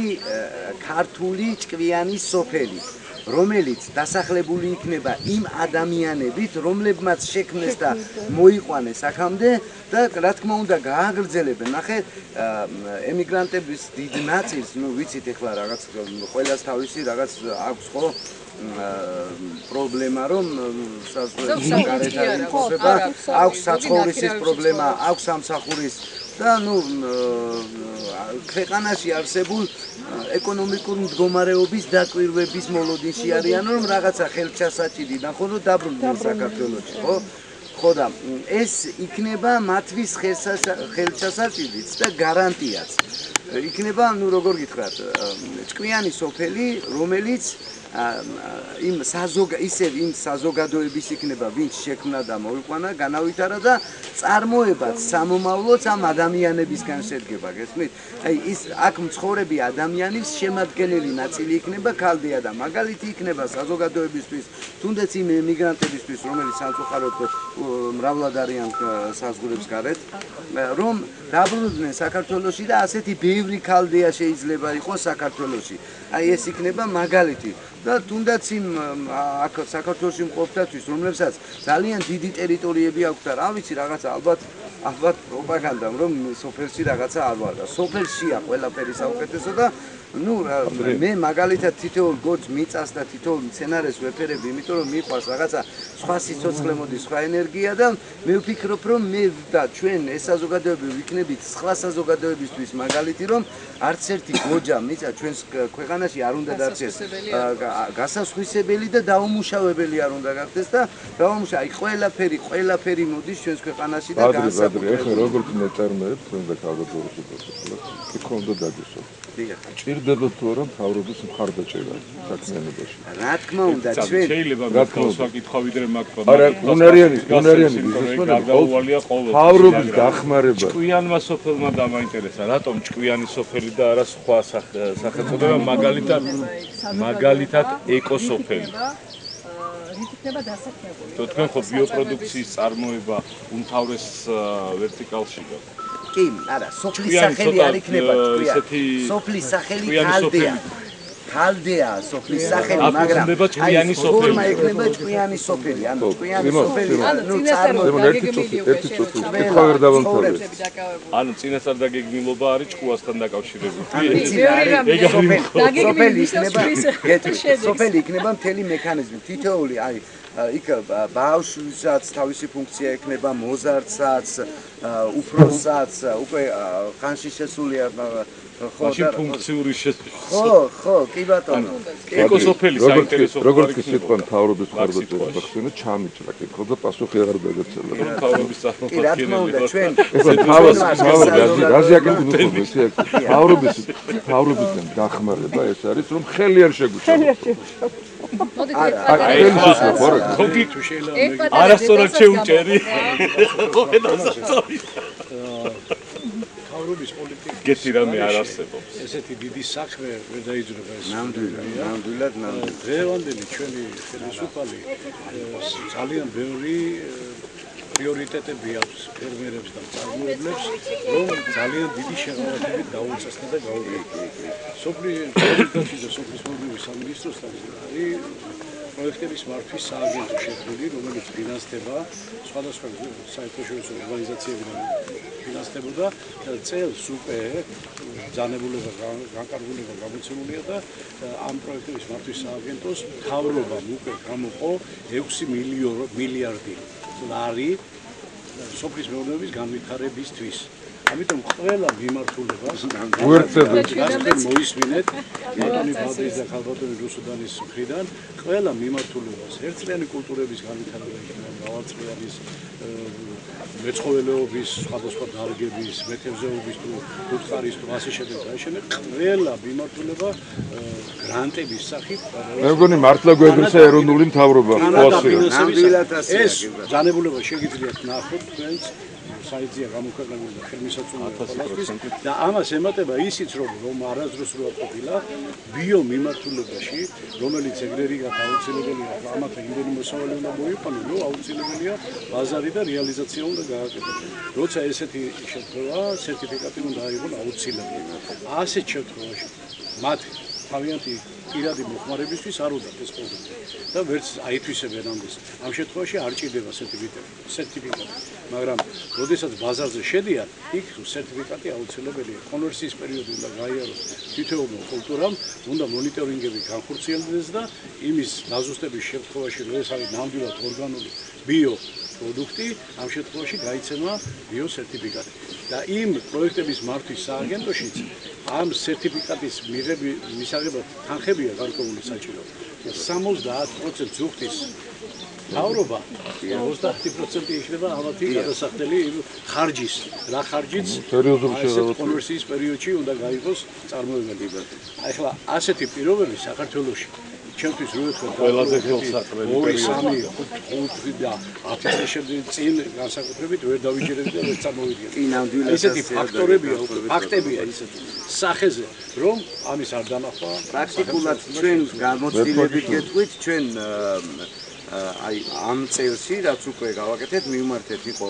[SPEAKER 7] ქართული ჭკვიანი სოფელი, რომელიც დასახლებული იქნება იმ ადამიანებით, რომლებმაც შექმნეს და მოიყვანეს აქამდე და რა თქმა უნდა გააგრძელებენ. ნახე, ემიგრანტების დიდ ნაწილს, ну ვიცით ახლა რაღაც ყველას თავისი რაღაც აქვს ხო პრობლემა რომ გარეთ არ იმყოფება, აქვს საცხოვრისის პრობლემა, აქვს სამსახურის და ну ქვეყანაში არსებულ ეკონომიკურ მდგომარეობის დაკვირვების მოლოდინში არიან რომ რაღაცა ხელჩასაჭირიდან ხო დაბრუნდნენ საქართველოში ხო ხო და ეს იქნება მათთვის ხელშესაჭირიც და გარანტიაც. იქნება, ну როგორ გითხრათ, ჭკვიანი სოფელი, რომელიც იმ საზოგადოების იქნება, ვინც შექმნა და მოიყვანა, განავითარა და წარმოებაც სამომავლოც ამ ადამიანებისგან შედგება, გესმით? აი ის აქ მცხოვრები ადამიანის შემადგენელი ნაწილი იქნება ქალდია და მაგალითი იქნება საზოგადოებისთვის, თუნდაც იმ მიგრანტებისთვის, რომელიც სამწუხაროდ მრავლად არიან საზღვრებს გარეთ, რომ დაბრუნდნენ საქართველოში და ასეთი ბევრი ქალდია შეიძლება იყოს საქართველოში. აი ეს იქნება მაგალითი. და თუნდაც იმ აქ საქართველოში მყოფთათვის, რომლებსაც ძალიან დიდი ტერიტორიები აქვთ და რა ვიცი რაღაცა ალბათ პროპაგანდა, რომ სოფელში რაღაცა არ ვარ და სოფელშია ყველაფერი საუკეთესო და ну მე მაგალითად თითოეულ გოძ მიწას და თითოეულ მცენარეს ვეფერები, იმიტომ რომ მიყვარს რაღაცა სხვა სიცოცხლე მოდის, სხვა ენერგია და მე ვფიქრობ რომ მე და ჩვენ ეს საზოგადოებები ვიქნებით სხვა საზოგადოებისთვის მაგალითი რომ არც ერთი გოჯა მიწა ჩვენს ქვეყანაში არ უნდა დარჩეს გასასხვისებელი და დაუმუშავებელი არ უნდა გახდეს და დაუმუშა აი ყველაფერი მოდის ჩვენს ქვეყანაში და
[SPEAKER 9] განსაკუთრებით ახლა როგორც მეწარმეებს თქვენ და ქალბატონებს კი ხონდა დაგისვა ჭირდება თუ არა მთავრობის მხარდაჭერა საქმიანობაში
[SPEAKER 7] რა თქმა უნდა ჩვენ
[SPEAKER 6] შეიძლება გაკეთოს საკითხვა ვიდრე მაგ
[SPEAKER 9] არა უნარიანი ბიზნესმენები მთავრობის დახმარება
[SPEAKER 6] ჭკვიანმა სოფელმა დამაინტერესა რატომ ჭკვიანი სოფელი და არა სხვა სახელწოდება მაგალითად ეკოსოფელი
[SPEAKER 2] იქნება დასაქმებული.
[SPEAKER 6] თქვენ ხო ბიოპროდუქციის წარმოება უმთავრეს ვერტიკალში გაქვთ?
[SPEAKER 7] კი, არა, სოფლის სახელი არ იქნება ჭკვიანი. სოფლის სახელი ქალდეა სოფლის სახელი, მაგრამ
[SPEAKER 6] ჭკვიანი სოფელი.
[SPEAKER 7] ფორმა იქნება ჭკვიანი სოფელი, ანუ ჭკვიანი სოფელი,
[SPEAKER 2] ანუ
[SPEAKER 6] ანუ წინასწარ დაგეგმილობა არის ჭკუასთან დაკავშირებული.
[SPEAKER 7] სოფელი იქნება, სოფელი იქნება მთელი მექანიზმი, თითოეული, აი იქ ბავშვსაც თავისი ფუნქცია ექნება, მოზარდსაც, უფროსსაც, უკვე ხანში შესულია
[SPEAKER 6] მაშინ ფუნქციური
[SPEAKER 7] ხო, კი ბატონო.
[SPEAKER 6] ეკოსოფელი საინტერესო
[SPEAKER 9] როგორც კი სიტყვა მთავრობის მხარდაჭერა გახსნა, ჩამიჭრა კითხვა და პასუხი აღარ დაგეცელა.
[SPEAKER 6] მთავრობის
[SPEAKER 7] კი რა თქმა უნდა, ჩვენ
[SPEAKER 9] მთავრობისგან დახმარება ეს არის, რომ ხელი არ შეგუჩა.
[SPEAKER 6] არასწორად შეუჭერი. მთავრობის პოლიტიკა გეთი რამე არ არსებობს.
[SPEAKER 10] ესეთი დიდი საქმე ვერ დაიძრება ეს.
[SPEAKER 7] ნამდვილად.
[SPEAKER 10] დღევანდელი ჩვენი ხელისუფალი ძალიან ბევრი პრიორიტეტები აქვს ფერმერებს და მწარმოებლებს, რომ ძალიან დიდი შეღავათებით დაუწესნა და გაუგებია. სოფლის მეურნეობის სამინისტროსთან არის პროექტების მართვის სააგენტო შექმნილი, რომელიც ფინანსდება სხვადასხვა საერთაშორისო ორგანიზაციებიდან ფინანსდებოდა წელს უკვე ბრძანებულება განკარგულება გამოცემულია და ამ პროექტების მართვის სააგენტოს მთავრობამ უკვე გამოყო 6 მილიარდი ლარი სოფლის მეურნეობის განვითარებისთვის. ამიტომ ყველა მიმართულებას მოისმინეთ ბატონი ბადრის და ქალბატონი რუსუდანის მხრიდან ყველა მიმართულებას ერთწლიანი კულტურების განვითარება იქნება მრავალწლიანის მეცხოველეობის სხვადასხვა დარგების მეთევზეობის თუ უთხარის თუ ასე შემდეგ ყველა მიმართულება გრანტების სახით
[SPEAKER 9] მე მგონი მართლა გვეგრისა ეროვნული მთავრობა
[SPEAKER 10] ეს ბრძანებულება შეგიძლიათ ნახოთ თქვენს საიტზეა გამოქვეყნებული და ხელმისაწვდომია ყველასთვის და ამას ემატება ისიც რომ არასდროსულად ყოფილა ბიომიმართულებაში რომელიც ეგრერიგად აუცილებელია ამათა იმდენი მოსავალი უნდა მოიყვანო რომ აუცილებელია ბაზარი და რეალიზაცია უნდა გააკეთოს როცა ესეთი შემთხვევა სერტიფიკატი უნდა აიღონ აუცილებლად ასეთ შემთხვევაში მათ თავიანთი პირადი მოხმარებისთვის არ უნდათ ეს პროდუქტი და ვერც აითვისებენ ამას. ამ შემთხვევაში არ ჭირდება სერტიფიკატი. მაგრამ როდესაც ბაზარზე შედიან, იქ სერტიფიკატი აუცილებელია. კონვერსიის პერიოდი უნდა გაიაროს თითოეულ კულტურამ, უნდა მონიტორინგები განხორციელდეს და იმის დაზუსტების შემთხვევაში, რომ ეს არის ნამდვილად ორგანული ბიო პროდუქტი, ამ შემთხვევაში გაიცემა ბიო სერტიფიკატი. და იმ პროექტების მართვის სააგენტოშიც ამ სერტიფიკატის მისაღებად თანხებია გარკვეული საჭირო. 70% ზუხტის თავრობა 50% იქნება ამათი გადასახდელი ხარჯის. რა ხარჯიც კონვერსიის პერიოდში უნდა გაიღოს წარმოებები. ახლა ასეთი პირობები საქართველოში ჩემთვის რო ვთქვა ყველაზე ხელსაყრელი 2, 3, 5 და 10 წლის წინ განსაკუთრებით ვერ დავიჯერებდი და ვერ წამოვიდგენდი. ესეთი ფაქტორებია, ფაქტებია ისეთი სახეზე, რომ ამის არ დანახვა.
[SPEAKER 7] პრაქტიკულად ჩვენ გამოცდილებით გეტყვით, ჩვენ აი ამ წელში რაც უკვე გავაკეთეთ, მივმართეთ იყო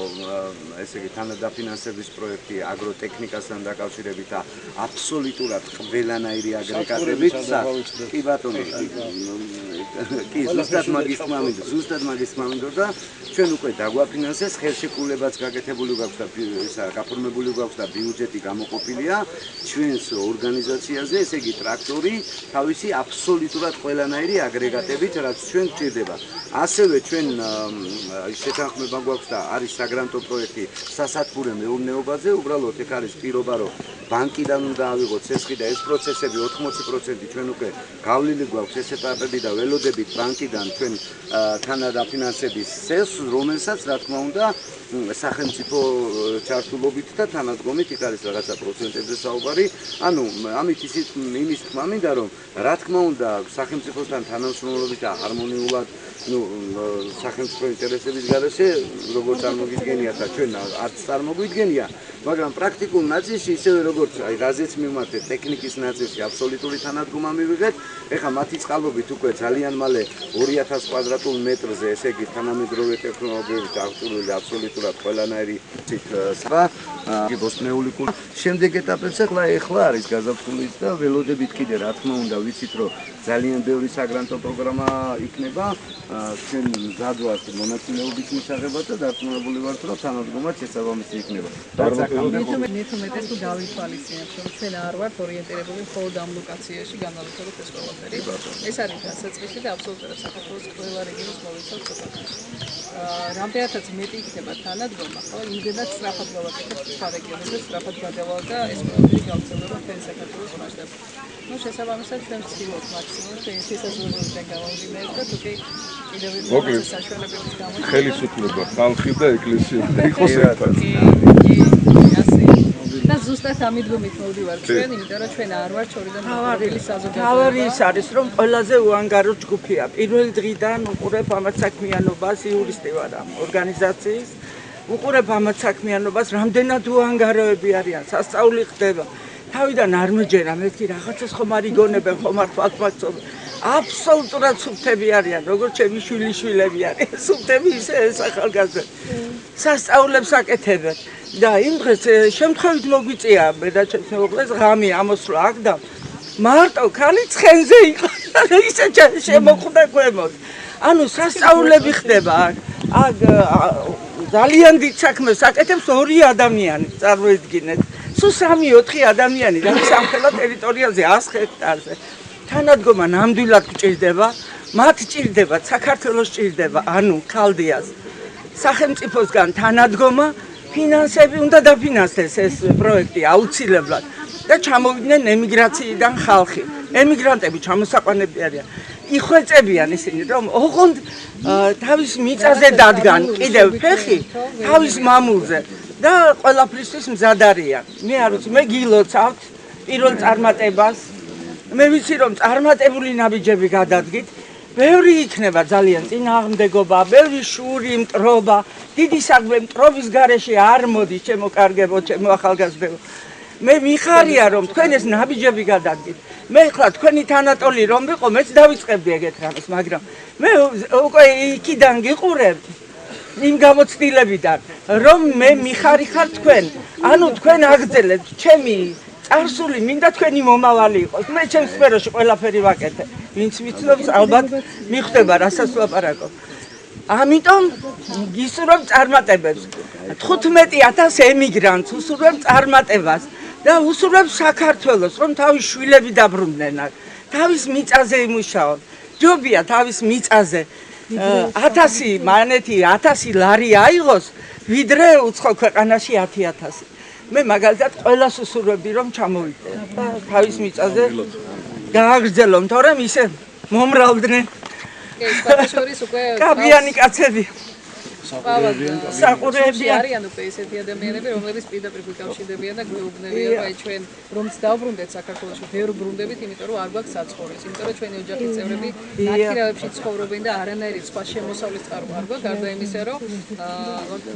[SPEAKER 7] ესე იგი თანადაფინანსების პროექტი აგროტექნიკასთან დაკავშირებით და აბსოლუტურად ყველანაირი აგრეგატებით. კი ბატონო, კი ზუსტად მაგის მამინდო და ჩვენ უკვე დაგვაფინანსეს, ხელშეკრულებაც გაკეთებული გვაქვს და ისა გაფორმებული გვაქვს და ბიუჯეტი გამოყოფილია ჩვენს ორგანიზაციაზე, ესე იგი ტრაქტორი თავისი აბსოლუტურად ყველანაირი აგრეგატებით, რაც ჩვენ გვჭირდება. ასევე ჩვენ შეთანხმება გვაქვს და არის საგრანტო პროექტი სასათბურე მეურნეობაზე, უბრალოდ ეგ არის პირობა, რომ ბანკიდან უნდა ავიღოთ ცესხი და ეს პროცესები 80% ჩვენ უკვე გავლილი გვაქვს ეს ეტაპები და ველოდებით ბანკიდან ჩვენ თანადაფინანსების წესს, რომელსაც რა თქმა უნდა სახელმწიფო ჩართულობით და თანადგომით იქ არის რაღაცა პროცენტებზე საუბარი. ანუ ამით იმის თქმა მინდა, რომ რა თქმა უნდა სახელმწიფოსთან თანამშრომლობით და ჰარმონიულად სახელმწიფო ინტერესების გარეშე როგორც წარმოგიდგენია და ჩვენ არც წარმოგვიდგენია, მაგრამ პრაქტიკულ ნაწილში ისევე როგორც აი რაზეც მივმართეთ ტექნიკის ნაწილში აბსოლუტური თანადგომა მივიღეთ. ეხლა მათი წყალობით უკვე ძალიან მალე 2000 კვადრატულ მეტრზე, ესე იგი თანამედროვე ტექნოლოგიებით აღჭურვილი აბსოლუტურად ყველანაირი ბოსტნეული კულტურა. შემდეგ ეტაპებს ახლა არის გაზაფხულიც და ველოდებით კიდე რა თქმა უნდა ვიცით, რომ ძალიან ბევრი საგრანტო პროგრამა იქნება. ჩვენ მზად ვართ მონაწილეობის მისაღებად და დარწმუნებული ვართ, რომ თანადგომაც შესაბამისი იქნება.
[SPEAKER 2] მეთუმეტეს თუ გავითვალისწინებთ, რომ ჩვენ არ ვართ ორიენტირებული მხოლოდ ამ ლოკაციაში განავითაროთ ეს ყველაფერი. ეს არის დასაწყისი და აბსოლუტურად საქართველოს ყველა რეგიონს მოვიცავთ ცოტათი. რამდენადაც მეტი იქნება თანადგომა, ხო, იმდენად სწრაფად გავაკეთებთ სხვა რეგიონებზე, სწრაფად გადავალ და ეს ყველაფერი გავწევდება მთელი საქართველოს მასშტაბით. ну შესაბამისად ჩვენ ვცდილობთ მაქსიმუმად ეს შესაძლებლობებიდან გამომდინარე და თუ კი კიდევ ვიღებთ საშუალებების გამო
[SPEAKER 9] ხელისუფლება, ხალხი და ეკლესია იყოს ერთად.
[SPEAKER 2] და ზუსტად ამით მოვდივართ ჩვენ, იმიტომ რომ ჩვენ არ ვართ შორიდან მოყოლებული საზოგადოება.
[SPEAKER 8] თავარი ის არის, რომ ყველაზე უანგარო ჯგუფია. პირველ დღიდან უყურებ ამათ საქმიანობას, იურისტი ვარ ამ ორგანიზაციის. უყურებ ამათ საქმიანობას, რამდენად უანგაროები არიან, სასწაული ხდება. თავიდან არ მეჯერა, მეთქი რაღაცას ხომ არ იგონებენ, ხომ არ თვალთვალწობენ. აბსოლუტურად სუფთები არიან, როგორც ჩემი შვილიშვილები არიან. სუფთები ისე ეს ახალგაზრდები. სასწაულებს აკეთებენ. და იმ დღეს შემთხვევით მოგვიწია ბედაჩემს მეუღლეს ღამე ამოსვლა აქ და მარტო ქალი ცხენზე იყო. ისე შემოხვდა ქვემოთ. ანუ სასწაულები ხდება აქ. აქ ძალიან დიდ საქმეს აკეთებს ორი ადამიანი, წარმოიდგინეთ. სულ 3-4 ადამიანი და სამხელო ტერიტორიაზე 100 ჰექტარზე. თანადგომა ნამდვილად გჭირდება, მათ ჭირდება, საქართველოს ჭირდება, ანუ ქალდიას. სახელმწიფოსგან თანადგომა, ფინანსები უნდა დაფინანსდეს ეს პროექტი აუცილებლად და ჩამოვიდნენ ემიგრაციიდან ხალხი. ემიგრანტები ჩამოსაყვანები არიან. იხვეწებიან ისინი, რომ ოღონდ თავის მიწაზე დადგან კიდევ ფეხი თავის მამულზე და ყველაფრისთვის მზად არიან. მე არ ვიცი, მე გილოცავთ პირველ წარმატებას. მე ვიცი, რომ წარმატებული ნაბიჯები გადადგით. ბევრი იქნება ძალიან წინააღმდეგობა, ბევრი შური, მტრობა, დიდი საქმე მტრობის გარეშე არ მოდის, ჩემო კარგებო, ჩემო ახალგაზრდებო. მე მიხარია, რომ თქვენ ეს ნაბიჯები გადადგით. მე ხლა თქვენი თანატოლი რომ ვიყო, მეც დავიწყებდი ეგეთ რამეს, მაგრამ მე უკვე იქიდან გიყურებ იმ გამოცდილებიდან, რომ მე მიხარი ხარ თქვენ. ანუ თქვენ აგრძელებთ ჩემი წარსული, მინდა თქვენი მომავალი იყოს. მე ჩემს სფეროში ყველაფერი ვაკეთე. ვინც ვიცნობს, ალბათ მიხვდება, რასაც ვლაპარაკობ. ამიტომ გისურვებ წარმატებებს. 15,000 ემიგრანტს უსურვებ წარმატებას და უსურვებ საქართველოს, რომ თავის შვილები დაბრუნდნენ აქ. თავის მიწაზე იმუშაონ. ჯობია თავის მიწაზე 1000 მანეთი, 1000 ლარი აიღოს, ვიდრე უცხო ქვეყანაში 10,000. მე მაგალითად ყველას უსურვებდი, რომ ჩამოვიდნენ და თავის მიწაზე გააგრძელონ, თორემ ისე მომრავლდნენ
[SPEAKER 2] კი, სხვათა შორის უკვე
[SPEAKER 8] კაბიანი კაცები.
[SPEAKER 2] საყურეები არიან უკვე ესეთი ადამიანები, რომლებიც პირდაპირ გვიკავშირდებიან და გვეუბნებიან, აი ჩვენ რომც დავბრუნდეთ საქართველოში, ბევრ ბრუნდებით, იმიტომ რომ არ გვაქვს საცხოვრეს, იმიტომ რომ ჩვენი ოჯახის წევრები ნაკირავებში ცხოვრობენ და არანაირი სხვა შემოსავლის წყარო არ გვაქვს, გარდა იმისა, რომ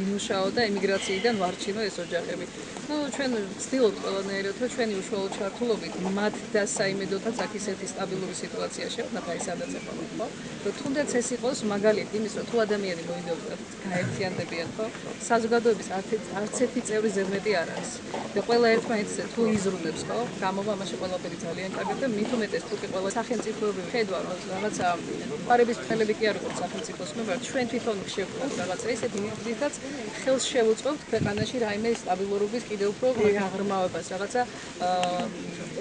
[SPEAKER 2] იმუშაო და ემიგრაციიდან ვარჩინო ეს ოჯახები. ნუ ჩვენ ვცდილობთ ყველანაირად, რომ ჩვენი უშუალო ჩართულობით მათ და საიმედოთაც აქ ისეთი სტაბილური სიტუაცია შექმნათ, აი სადაც ეყოლათ, ხო? რომ თუნდაც ეს იყოს მაგალითი იმის, რომ თუ ადამიანი მოინდომდა გაერთიანდებიან, ხო? საზოგადოების არც ერთი წევრი ზედმეტი არ არის. და ყველა ერთმანეთზე თუ იზრუნებს, ხო? გამოვა ამაში ყველაფერი ძალიან კარგად და მით უმეტეს თუ კი ყველა სახელმწიფოები ხედვა, რომ რაღაცა პარების ფრთები კი არ იყო სახელმწიფოს მებარ, ჩვენ თვითონ შევხვდით რაღაცა ისეთი მიზნითაც ხელს შევუწყობთ ქვეყანაში რაიმე სტაბილურობის კიდევ უფრო აღრმავებას, რაღაცა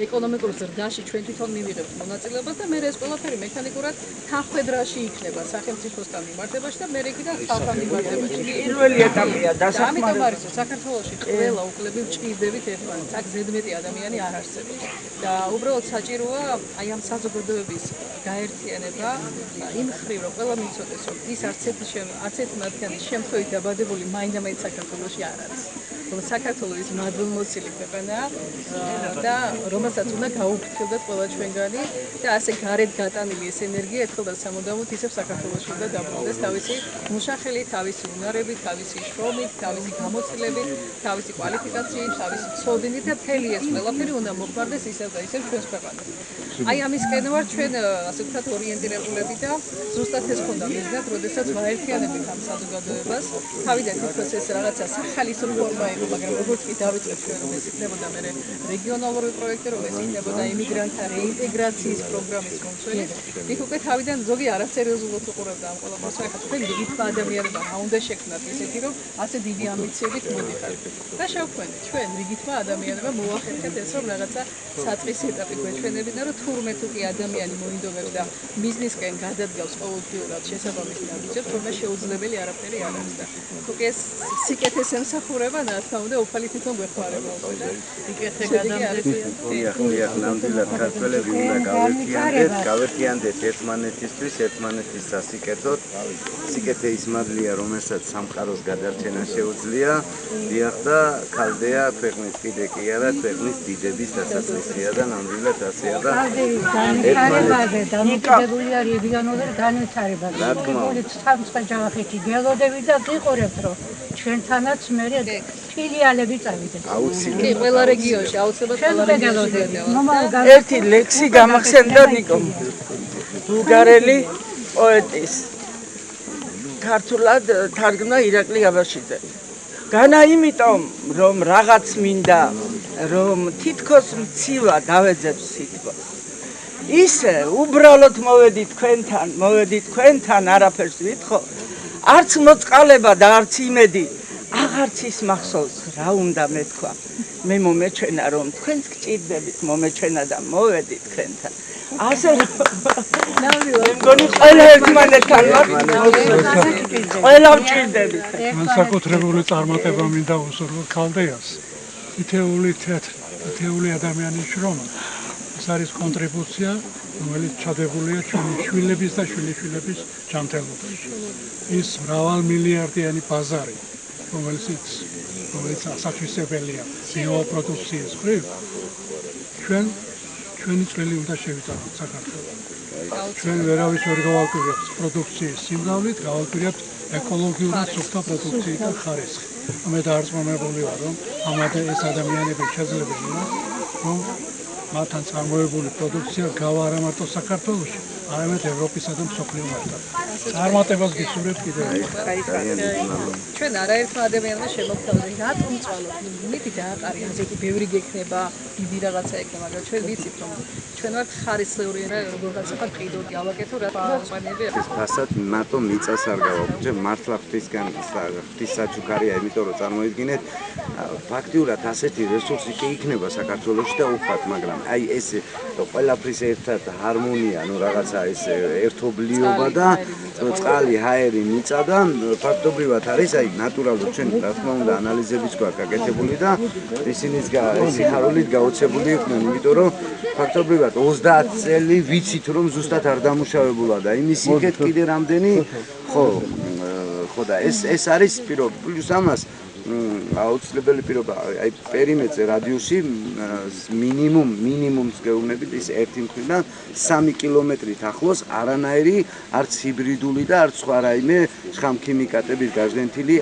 [SPEAKER 2] ეკონომიკურ ზრდაში ჩვენ თვითონ მივიღებთ მონაწილეობას და მე ეს ყველაფერი მექანიკურად თანხმედრაში იქნება სახელმწიფოსთან მიმართებაში და მე იქიდან ხალხთან მიმართებაში.
[SPEAKER 8] პირველი ეტაპია დასახმარება.
[SPEAKER 2] ამიტომ არის რომ საქართველოში ყველა უკლები ვჭირდებით ერთმანეთს, აქ ზედმეტი ადამიანი არ არსებობს. და უბრალოდ საჭიროა აი ამ საზოგადოების გაერთიანება იმ მხრივ რომ ყველა მიცოდეს რომ ის არც ერთი მათგანი შემთხვევით დაბადებული მაინდა-მაინც საქართველოში არ არის. რომ საქართველოს ის მადლმოსილი ქვეყანაა და რომელსაც უნდა გაუფრთხილდეთ ყველა ჩვენგანი და ასე გარეთ გატანილი ეს ენერგია ერთხელ და სამუდამოდ ისევ საქართველოში უნდა დაბრუნდეს თავისი მუშახელით, თავისი უნარებით, თავისი შრომით, თავისი გამოცდილებით, თავისი კვალიფიკაციით, თავისი ცოდნით და მთელი ეს ყველაფერი უნდა მოხმარდეს ისევ და ისევ ჩვენს ქვეყანაში. აი ამისკენ ვარ ჩვენ ასე ვთქვათ ორიენტირებულები და ზუსტად ეს ხონდა მიზნად, როდესაც ვაერთიანებით ამ საზოგადოებას, თავიდან თითქოს ეს რაღაცა სახალისო ფორმა იყო, მაგრამ როგორც კი დავიწყეთ ჩვენ რომ ეს იქნებოდა მე რეგიონალური პროექტი, რომ ეს იქნებოდა იმიგრანტთა რეინტეგრაციის პროგრამის კონცეფცია, იქ უკვე თავიდან ზოგი არასერიოზულად უყურებდა ამ ყველაფერს, ახლა თქვენ რიგითმა ადამიანებმა რა უნდა შექმნათ ისეთი, რომ ასე დიდი ამბიციებით მოდიხარ. და შევქმნით ჩვენ რიგითმა ადამიანებმა მოახერხეთ ეს რომ რაღაცა საწყის ეტაპი გვეჩვენებინა, რომ თურმე თუ კი ადამიანი მოინდომებს და ბიზნესკენ გადადგავს ყოველდღიურად შესაბამის ნაბიჯებს, თუმცა შეუძლებელი არაფერი არ არის და თუ კი ეს სიკეთეს ემსახურება, რა თქმა უნდა, უფალი თვითონ გვეხმარება უკვე და იკეთე გადამდგება.
[SPEAKER 7] დიახ, ნამდვილად ქართველები უნდა გავერთიანდეთ ერთმანეთისთვის, ერთმანეთის სასიკეთოდ. სიკეთე ის მადლია, რომელსაც სამყაროს გადარჩენა შეუძლია. დიახ და ქალდეა ქვეყნის კიდე კი არა, ქვეყნის დიდების დასაწყისია და ნამდვილად ასეა და
[SPEAKER 11] ერთმანეთზე დამოკიდებულია რეგიონული განვითარება.
[SPEAKER 7] რა თქმა უნდა.
[SPEAKER 11] სამცხე ჯავახეთი გელოდებით და გიყურებთ, რომ ჩვენთანაც მე ფილიალები წავიდეს.
[SPEAKER 2] კი, ყველა რეგიონში აუცილებლად ყველა რეგიონში.
[SPEAKER 8] ერთი ლექსი გამახსენდა ნიკომ. ბულგარელი პოეტის. ქართულად თარგმნა ირაკლი აბაშიძე. განა იმიტომ, რომ რაღაც მინდა, რომ თითქოს მცივა დავეძებს სითბოს. ისე უბრალოდ მოვედით თქვენთან, არაფერს ვითხოვ. არც მოწყალება და არც იმედი, აღარც ის მახსოვს, რა უნდა მეთქვა. მე მომეჩვენა, რომ თქვენც გჭირდებით, მომეჩვენა და მოვედით თქვენთან. ასე მგონი ყველა ერთმანეთთან ვართ, ყველა ვჭირდებით.
[SPEAKER 12] განსაკუთრებული წარმატება მინდა უსურვო ქალდეას. ითეული ადამიანის შრომა. ეს არის კონტრიბუცია, რომელიც ჩადებულია ჩვენი შვილების და შვილიშვილების ჯანმრთელობაში. ის მრავალმილიარდიანი ბაზარი, რომელიც ასაჩვისებელია ბიოპროდუქციის მხრივ, ჩვენი წვლილი უნდა შევიტანოთ საქართველოს. ჩვენ ვერავის ვერ გავაკურებთ პროდუქციის სიმრავლით, გავაკურებთ ეკოლოგიურად სუფთა პროდუქციით და ხარისხით. მე დარწმუნებული ვარ, რომ ეს ადამიანები შეძლებელია, რომ მათთან წარმოებული პროდუქცია გავა არა მარტო საქართველოში, არამედ ევროპისა და მსოფლიო მასშტაბით. წარმატებას გისურვებთ კიდევ ერთხელ.
[SPEAKER 2] ჩვენ არაერთმა ადამიანმა შემოგთავაზეთ, რატომ წვალოთ? მითი დააყარი, ასეთი ბევრი გექნება, დიდი რაღაცა ექნება, მაგრამ ჩვენ ვიცით, რომ ჩვენ ვართ ხარისხლიური და როგორღაც ახლა ყიდოთ, გავაკეთო რა კომპანიები.
[SPEAKER 7] ეს ფასად მარტო მიწას არ გავაკეთე, მართლა ღვთის საჩუქარია, იმიტომ რომ წარმოიდგინეთ, ფაქტიურად ასეთი რესურსი კი იქნება საქართველოში და უხат, მაგრამ აი ეს ყველაფრის ერთად ჰარმონია, ну რაღაცა ეს ერთობლიობა და წყალი, ჰაერი, მიწა და ფაქტობრივად არის აი ნატურალურად ჩვენ რა თქმა უნდა ანალიზებიც გვაქვს გაკეთებული და ისინიც სიხარულით გაოცებული იყვნენ, იმიტომ რომ ფაქტობრივად 30 წელი ვიცით რომ ზუსტად არ დამუშავებულა და იმის იქეთ კიდე რამდენი ხო და ეს არის პირობა პლუს ამას აუცილებელი პირობა აი პერიმეტრზე რადიუსი მინიმუმს გეუბნებით ის 1 მხრიდან 3 კილომეტრით ახლოს არანაირი არც ჰიბრიდული და არც სხვა რაიმე შხამქიმიკატებით გაზრდილი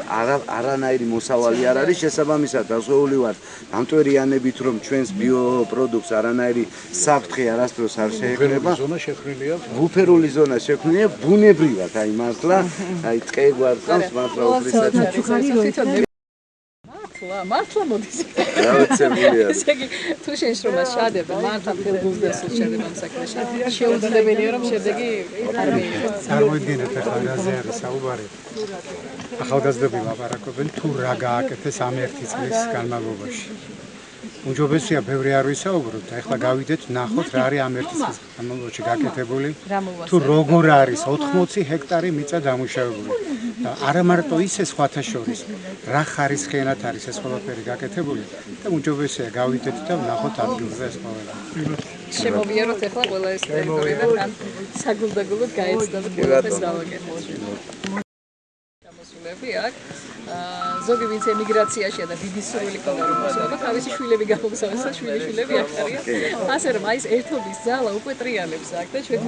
[SPEAKER 7] არანაირი მოსავალი არ არის შესაბამისად დაზღვეული ვართ დამტვერიანებით რომ ჩვენს ბიოპროდუქტს არანაირი საფრთხე არასდროს არ შეექმნება ბუფერული ზონა შექმნილია ბუნებრივად აი მართლა აი ტყე გვარწევს მართლა უფლისად
[SPEAKER 2] მართლა მოდის.
[SPEAKER 7] გაუცემელია.
[SPEAKER 2] ესე იგი თუ შეშრომა შადება, მართლა ფილმს დასულ შედება საქმეში. შეუძლებელია რომ შედეგი არ მიიღოს.
[SPEAKER 13] წარმოიდგინეთ ახლა რაზე არის საუბარი. ახალგაზრდები ლაპარაკობენ თუ რა გააკეთეს ამ 1 წლის განმავლობაში. უმჯობესია ბევრი არ ვისაუბროთ, ახლა გავიდეთ ნახოთ რა არის ამ 1 წლის განმავლობაში გაკეთებული. თუ როგორ არის 80 ჰექტარი მიწა დამუშავებული. და არა მარტო ისე სხვათა შორის, რა ხარისხიანად არის ეს ყველაფერი გაკეთებული და უმჯობესია გავიდეთ და ვნახოთ ადგილზე ეს ყველაფერი.
[SPEAKER 2] შემოვიაროთ ახლა ყველა ეს ტერიტორია და თან საგულდაგულოდ გაეცდა და ყველაფერს გავაკეთოთ. მოსულები აქ ზოგი ვინც ემიგრაციაშია და დიდი სურვილი ქონდა რომ მოსულობა თავისი შვილები გამოგზავნოს და შვილიშვილები აქ არიან. ასე რომ აი ეს ერთობის ძალა უკვე ტრიალებს აქ და ჩვენ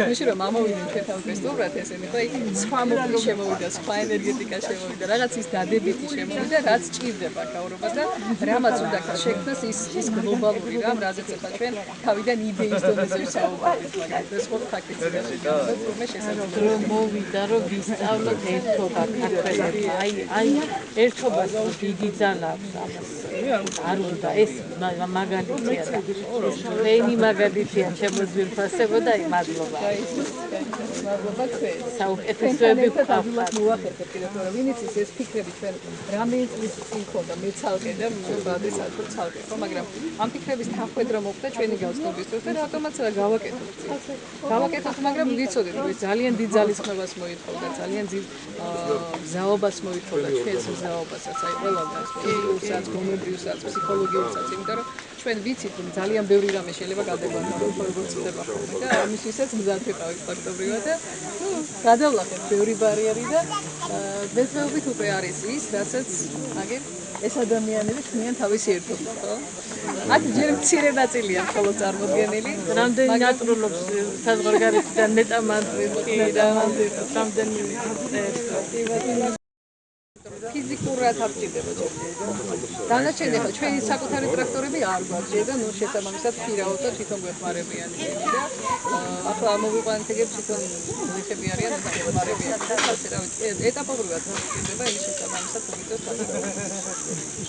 [SPEAKER 2] მაშინ რომ ამოვიდნენ ჩვენ თავის სტუმრად ესენი ხო აი სხვა მოკლე შემოვიდა, სხვა ენერგეტიკა შემოვიდა, რაღაც ის დადებითი შემოვიდა, რაც ჭირდება გაურობას და რამაც უნდა შექმნას ის გლობალური რამ, რაზეც ახლა ჩვენ თავიდან იდეის დონეზე ვსაუბრობთ, მაგრამ ეს ხო ფაქტიც და თურმე შესაძლოა
[SPEAKER 11] რომ მოვიდა რომ ვისწავლოთ ერთობა ქართველები აი ერთობას დიდი ძალა აქვს ამას არ უნდა ეს მაგალითია და ეს ვენი მაგალითია შემოძვირფასებო და აი მადლობა
[SPEAKER 2] მადლობა თქვენ
[SPEAKER 11] საუკეთესოები
[SPEAKER 2] გყავთ მოახერხეთ კიდევ რომ ვინიც ეს ფიქრები ჩვენ რამე წლის წინ ხონდა მე ცალკე და ბადეს არ ცალკე ხო მაგრამ ამ ფიქრების თანხმედრა მოხდა ჩვენი გავცნობისთვის და რატომაც გავაკეთოთ მაგრამ ვიცოდეთ რომ ძალიან დიდ ძალისხმევას მოითხოვდა ძალიან დიდ ზაობას მოითხოვდა ჩვენს ზაობასაც აი ყველგან ფიზიკურსაც, გონებრივსაც, ფსიქოლოგიურსაც, იმიტომ რომ ჩვენ ვიცით რომ ძალიან ბევრი რამე შეიძლება გადებოდოს როგორც ხდება ხოლმე და ამისთვისაც მზად ვიყავით ფაქტობრივად და გადავლახეთ ბევრი ბარიერი და დღესდღეობით უკვე არის ის, რასაც აგერ ეს ადამიანები ქმნიან თავისი ერთობა, ხო? აქ ჯერ მცირე ნაწილია მხოლოდ წარმოდგენილი.
[SPEAKER 11] რამდენი ნატრულობს საზღვარგარეთიდან ნეტამანტი და რამდენი
[SPEAKER 2] ფიზიკურად აფჭირდება დანარჩენი ახლა ჩვენი საკუთარი ტრაქტორები არ გვაქვს და ნუ შესაბამისად ფირავთ და თვითონ გვეხმარებიან და ახლა ამოვიყვანეთ ეგრე თვითონ ლექები არიან და გვეხმარებიან ასე რა ვიცი ეტაპობრივად აფჭირდება ის შესაბამისად მოიწევს ფასადები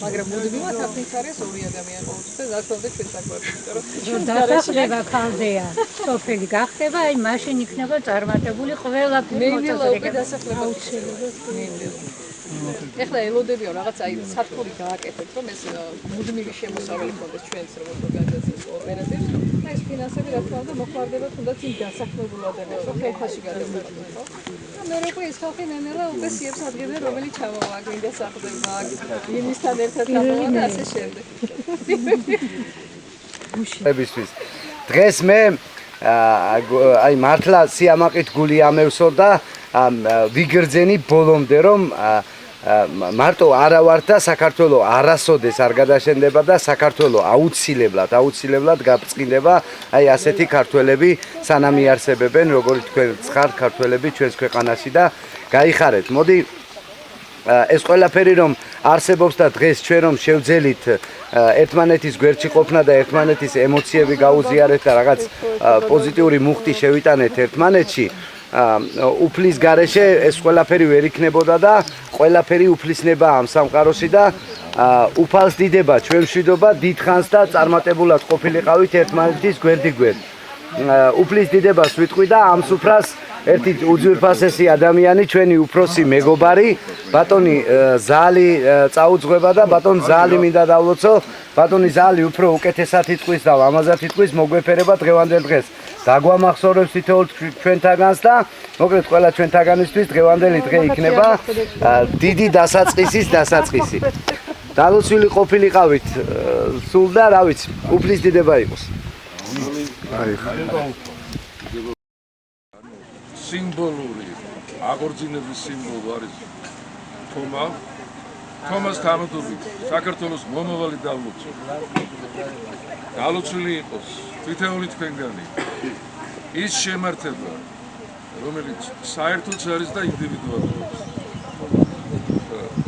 [SPEAKER 2] მაგრამ მუდმივად აფრინც არის ორი ადამიანი ყოველთვის და გასვლამდე ჩვენ საკვები
[SPEAKER 11] რომ დასახლება ქალდეა სოფელი გახდება აი მაშინ იქნება წარმატებული ყველაფერი
[SPEAKER 2] მეილობა დასახლება აუცილებლად ეხლა ელოდებიო რაღაც აი საფრთხური გააკეთეთ რომ ეს მუდმივი შემოსავალი ქონდეს ჩვენს როგორც ორგანიზაციის ოპერატორებს და ეს ფინანსები რა თქმა უნდა მოხმარდება თუნდაც იმ დასაქმებულ ადამიანს რომ ხელფასში გადავდეთ ხო და მე როგორ ის ხალხი ნენელა უკვე სიებს ადგენენ რომელიც ჩამოვა გვინდა სახლდება იმისთან ერთად ჩამოვა და ასე შემდეგ
[SPEAKER 7] დღეს მე აი მართლა სიამაყით გული ამევსო და ვიგრძენი ბოლომდე რომ მარტო არა ვარ და საქართველოს არასოდეს არ გადაშენდება და საქართველოს აუცილებლად გაბრწყინდება აი ასეთი ქართველები სანამ იარსებებენ როგორც თქვენ ხართ ქართველები ჩვენს ქვეყანაში და გაიხარეთ მოდი ეს ყველაფერი რომ არსებობს და დღეს ჩვენ რომ შევძელით ერთმანეთის გვერდში ყოფნა და ერთმანეთის ემოციები გაუზიარეთ და რაღაც პოზიტიური მუხტი შევიტანეთ ერთმანეთში უფლის გარეშე ეს ყველაფერი ვერ იქნებოდა და ყველაფერი უფლისნება ამ სამყაროში და უფალს დიდება ჩვენ მშვიდობა დიდხანს და წარმატებულად ყოფილიყავით ერთმანეთის გვერდიგვერდ უფლის დიდებას ვიტყვი და ამ სუფრას
[SPEAKER 14] ერთი უძვირფასესი ადამიანი, ჩვენი უფროსი მეგობარი, ბატონი ზალი წაუძღვება და ბატონ ზალი მინდა დავლოცო. ბატონი ზალი უფრო უკეთესად იტყვის და ამაზად იტყვის მოგვეფერება დღევანდელ დღეს. დაგვამახსოვრებს თითოეულ ჩვენთაგანს და მოკლედ ყველა ჩვენთაგანისთვის დღევანდელი დღე იქნება დიდი დასაწყისის დასაწყისი. დალოცვილი ყოფილიყავით სულ და რა ვიცი, უფლის დიდება იყოს.
[SPEAKER 9] სიმბოლური აღორძინების სიმბოლო არის თომას თანადობით საქართველოს მომავალი დავლოცვა. დალოცვილი იყოს თითოეული თქვენგანი ის შემართება, რომელიც საერთოდ არის და ინდივიდუალურობს.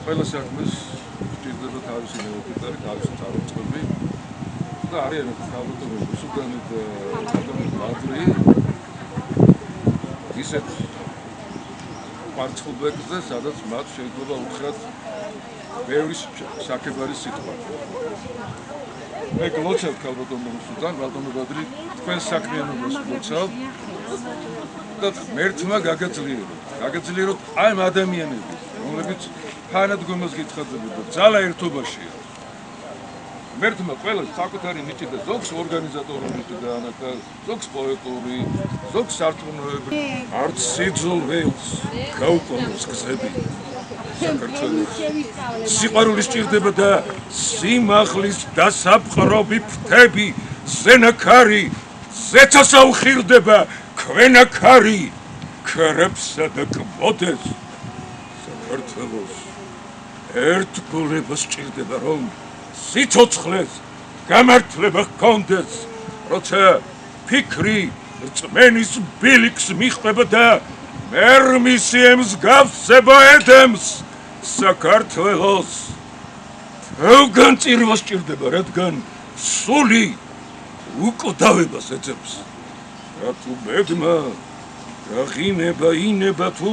[SPEAKER 9] ყველა საქმეს სჭირდება თავისი ნეოფიტარი, თავისი წარმოწყები და არიან თავდაპირველად უსუგანი და ბატრი ისეთ პარცხობებზე, სადაც მათ შეიძლება უთხრათ ბევრი საქებარი სიტყვა. მე გლოცავ ქალბატონო სულთან, ბატონო ბადრი, თქვენ საქმიანობას გლოცავ და ღმერთმა გაგაძლიეროთ აი ამ ადამიანების, რომლებიც თანადგომას გიცხადებოდა და ძალა ერთობაშია. ღმერთმა ყველას საკუთარი ნიჭი და ზოგს ორგანიზატორული ნიჭი დაანახა, ზოგს პოეტური, ზოგს სარწმუნოებრივი. არც სიძულვეულს გაუყვებს გზები. სიყვარული სჭირდება და სიმაღლის დასაპყრობი ფრთები, ზენაქარი, ზეცასა უხირდება, ქვენაქარი, ქრებსა და კბოდეს. საქართველოს ერთგულება სჭირდება, რომ სიცოცხლეს გამართლება ჰქონდეს, როცა ფიქრი რწმენის ბილიქს მიხვდება და მერმისი ემსგავსება ედემს საქართველოს. თავგან წირვა სჭირდება, რადგან სული უკვდავებას ეძებს. რათუ ბედმა გაღინება ინება თუ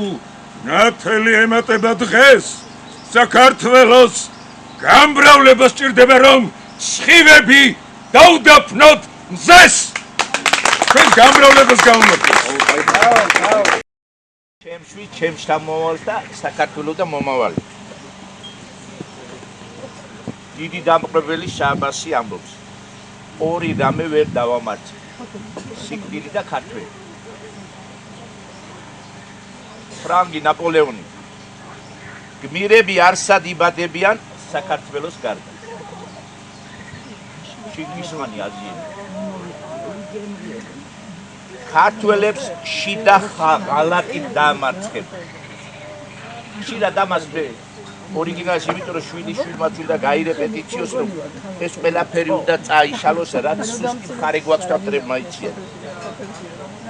[SPEAKER 9] ნათელი ემატება დღეს, საქართველოს გამრავლება სჭირდება, რომ სხივები დაუდაფნოთ მზეს. ჩვენ გამრავლებას გავუმართლეთ.
[SPEAKER 5] ჩემში, ჩემ შთამომავალს და საქართველოს და მომავალი. დიდი დამპყრობელი შაბასი ამბობს. ორი რამე ვერ დავამარცხე. სიკვდილი და ქართველი. ფრანგი ნაპოლეონი. გმირები არსად იბადებიან საქართველოს გარდა. ჩინგისხანი აზიელი. ქართველებს შიდა ღალატი დაამარცხება. შიდა დამარცხე ორიგინალში, იმიტომ რომ 7-7 უნდა გაირეპეტიციოს, რომ ეს ყველაფერი უნდა წაიშალოს, რაც სუსტი მხარე გვაქვს თავტრებმა იციან.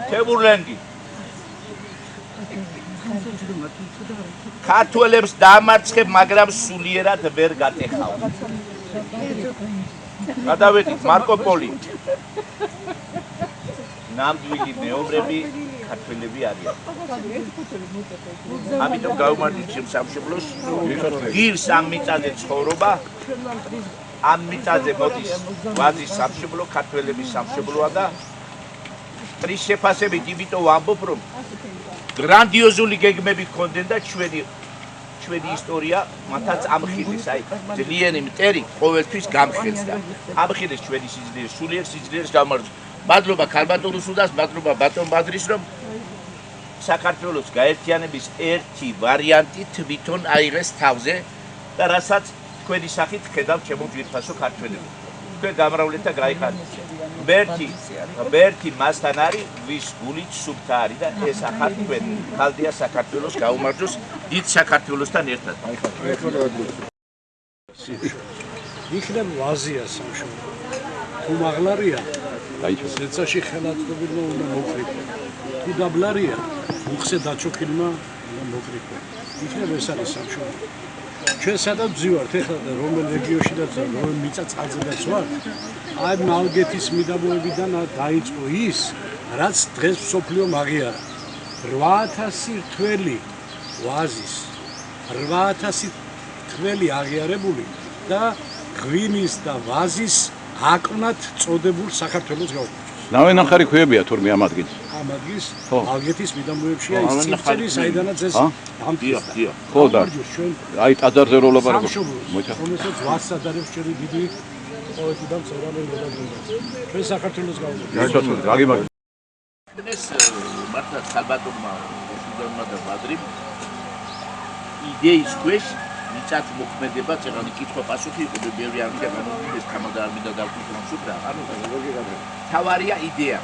[SPEAKER 5] თებურლენგი ქართველებს დაამარცხებ, მაგრამ სულიერად ვერ გატეხავ. გადავედით მარკო პოლი. ნამდვილი მეომრები ქართველები არიან. ამიტომ გავუმართლეთ ჩემ სამშობლოს, ღირს ამ მიწაზე ცხოვრობა, ამ მიწაზე მოდის ვაზის სამშობლო, ქართველების სამშობლოა და ტრის შეფასებით იმიტომ ვამბობ, რომ გრანდიოზული გეგმები ჰქონდნენ და ჩვენი ისტორია მათაც ამხილეს, აი ძლიერი მტერი ყოველთვის გამხელს და ამხილეს ჩვენი სიძლიერე, სულიერ სიძლიერეს გამარჯვება. მადლობა ქალბატონ რუსუდას, მადლობა ბატონ ბადრის, რომ საქართველოს გაერთიანების ერთი ვარიანტი თვითონ აიღეს თავზე და რასაც თქვენი სახით ხედავ ჩემო ძვირფასო ქართველები. თქვენ გამრავლეთ და გაიხარეთ. ღმერთი მასთან არის, ვის გულით სუფთა არის და ეს ახალ თქვენ ხალდია საქართველოს გაუმარჯოს დიდ საქართველოსთან ერთად.
[SPEAKER 10] იქნებ ვაზია სამშობლო. თუ მაღლარია, ზეცაში ხელადობილმა უნდა მოკრიფო. თუ დაბლარია, უხსე დაჩოქილმა უნდა მოკრიფო. იქნებ ეს არის სამშობლო. ჩვენ სადაც ვზივართ ეხლა და რომელ რეგიონში და რომელ მიწა-წყალზედაც ვართ, აი მალგეთის მიდამოებიდან დაიწყო ის, რაც დღეს მსოფლიო აღიარა. 8000 რთველი ვაზის, 8000 რთველი აღიარებული და ღვინის და ვაზის აკვნად წოდებულ საქართველოს გაუმარჯოს.
[SPEAKER 15] ნავენახარი ქვიებია თურმე ამ ადგილს.
[SPEAKER 10] ამ ადგილს ალგეთის მიდამოებშია ის ციფრი საიდანაც ეს ამტკიცდა.
[SPEAKER 15] ხო და აი ტაძარზე რო ლაპარაკობ.
[SPEAKER 10] რომელსაც ვარს ადარებს ჩვენი დიდი პოეტი და მწერალი მედაბრუნდა. ჩვენ საქართველოს გავუშვით.
[SPEAKER 5] ეს მართლაც ხალბატონმა უშუალოდ და ბადრიმ იდეის ქვეშ მიწათ მოქმედება წეგანი კითხვა პასუხი იყო ბევრი არ მინდა გამომიდეს თამადა არ მინდა დავკითხოს უფრო ანუ თავარია იდეა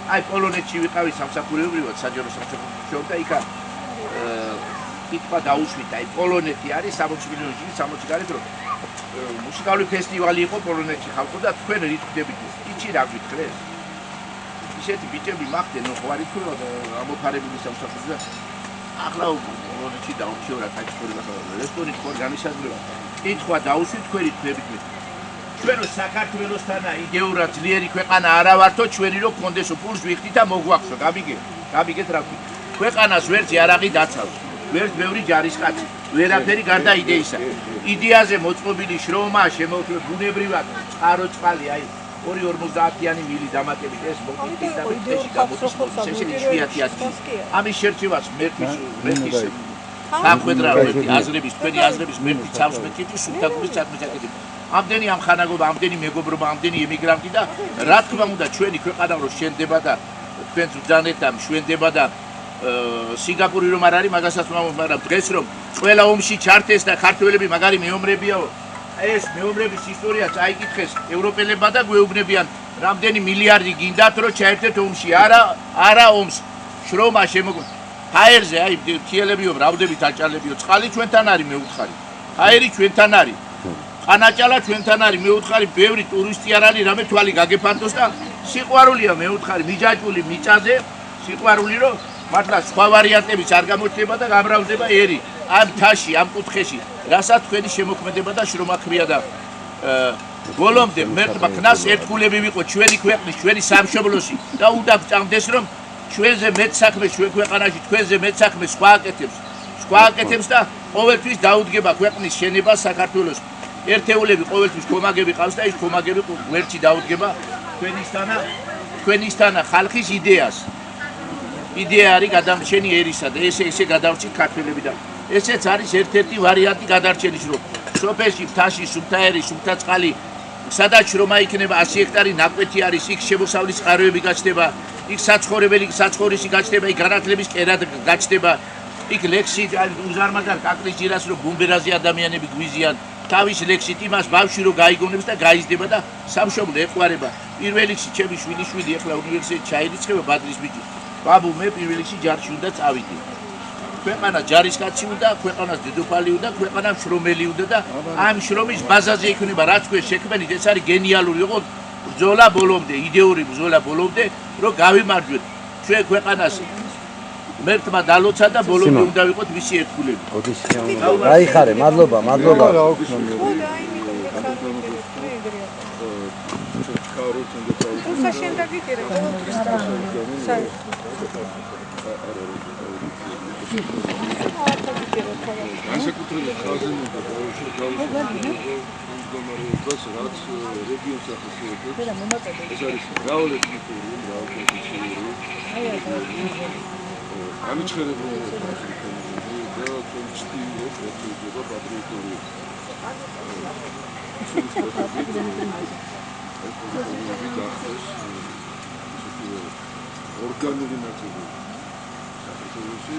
[SPEAKER 5] აი პოლონეთში ვიყავი სამსახურეობრივად საჯარო სამსახურში და იქა კითხვა დაუშვით აი პოლონეთი არის 60 მილიონი 60 გარეთ რომ მუსიკალური ფესტივალი იყო პოლონეთში ხალხო და თქვენ რიტყვდებით იცი რა გვითხრეს ისეთი ბიჭები მაგდენ ხوارი თუ ამოფარებული სამსახურზე ახლა პოლონეთში დაუჩიო რა კაჭკური რესტორანი ხო განისაზღვრება კითხვა დაუშვით თქვენი თქმებით ჩვენ საქართველოსთანა იდეურად ძლიერი ქვეყანა არა ვართო ჩვენი რო კონდესო პულს ვიხდით და მოგვახსო გამიგეთ რა ქვეყანას ვერცი არაღი დაცავს ვერც ბევრი ჯარისკაცი ვერაფერი გარდა იდეისა იდეაზე მოწყობილი შრომა შემოქმნილი ბუნებრივად წყაროწყალი აი 250-იანი მილი დამატებით ეს მოკითხი და წეში გამოდის ესე იშვიათი ასი ამის შერჩევას მერტის სამხედრო აზრების თქვენი აზრების მერტი ცავს მეკითხი სულთაგურის საქმეჭაკეთები ამდენი ამხანაგობა ამდენი მეგობრობა ამდენი ემიგრანტი და რა თქმა უნდა ჩვენი ქვეყანა რო შენდება და თქვენს უძანეთ და მშვენდება და სინგაპური რომ არ არის მაგასაც მაგრამ დღეს რომ ყველა ომში ჩართეს და ქართველები მაგარი მეომრებიაო ეს მეომრების ისტორია წაიკითხეს ევროპელებმა და გვეუბნებიან რამდენი მილიარდი გინდათ რომ ჩაერთეთ ომში არა ომს შრომა შემოგვიყვანეთ ჰაერზე აი თიელებიო მრავლდებით აჭალებიო წყალი ჩვენთან არის მეუთხარი ჰაერი ჩვენთან არის ყანაჭალა ჩვენთან არის მეუთხარი ბევრი ტურისტი არ არის რამე თვალი გაგეფანტოს და სიყვარულია მეუთხარი მიჯაჭული მიწაზე სიყვარული რომ მართლა სხვა ვარიანტებიც არ გამოჩნდება და გამრავლდება ერი ამ თაში ამ კუთხეში რასაც თქვენი შემოქმედება და შრომა ქვია და ბოლომდე მერტმა ქნას ერთგულები ვიყო ჩვენი ქვეყნის ჩვენი სამშობლოში და უნდა გწამდეს რომ ჩვენზე მეც საქმე ჩვენ ქვეყანაში თქვენზე მეც საქმე სხვა აკეთებს და ყოველთვის დაუდგება ქვეყნის შენება საქართველოს ერთეულები ყოველთვის კომაგები ყავს და ის კომაგები ღმერთში დაუდგება თქვენისთანა ხალხის იდეას იდეა არის გადამრჩენი ერისა და ესე გადავჭით ქართველები და ესეც არის ერთ-ერთი ვარიანტი გადარჩენის რომ სოფელში მთაში სუფთაერი სუფთაწყალი სადაც შრომა იქნება 100 ჰექტარი ნაკვეთი არის იქ შემოსავლის წყაროები გაჩნდება იქ საცხოვრისი გაჩნდება იქ განათლების კერა გაჩნდება იქ ლექსი უზარმაზარ კაკლის ჯირას რომ ბუმბერაზე ადამიანები გვიზიან თავის ლექსით იმას ბავშვი რო გაიგონებს და გაიზრდება და სამშობლო ეყვარება პირველ რიგში ჩემი შვილი ახლა უნივერსიტეტში ჩაირიცხება ბადრის ბიჭი ბაბუ მე პირველ რიგში ჯარში უნდა წავიდე ქვეყანა ჯარისკაცი უნდა ქვეყანას დედოფალი უნდა ქვეყანა შრომელი უნდა და ამ შრომის ბაზაზე იქნება რაც თქვენ შექმნით ეს არის გენიალური იყო ბრძოლა ბოლომდე იდეური ბრძოლა ბოლომდე რომ გავიმარჯვეთ ჩვენ ქვეყანას მერტმა დალოცა და ბოლომდე უნდა ვიყოთ მისი ერთგულები
[SPEAKER 14] გაიხარე მადლობა
[SPEAKER 9] განსაკუთრებით ხაზინებდა მდგომარეობას, რაც რეგიონს ახასიათებს. ეს არის მრავალეთნიკური, მრავალკონფესიური, გამიჩხერებული და კონსტიტუციური პროცედურა პატრიოტული. ორგანული ნაწილი საქართველოში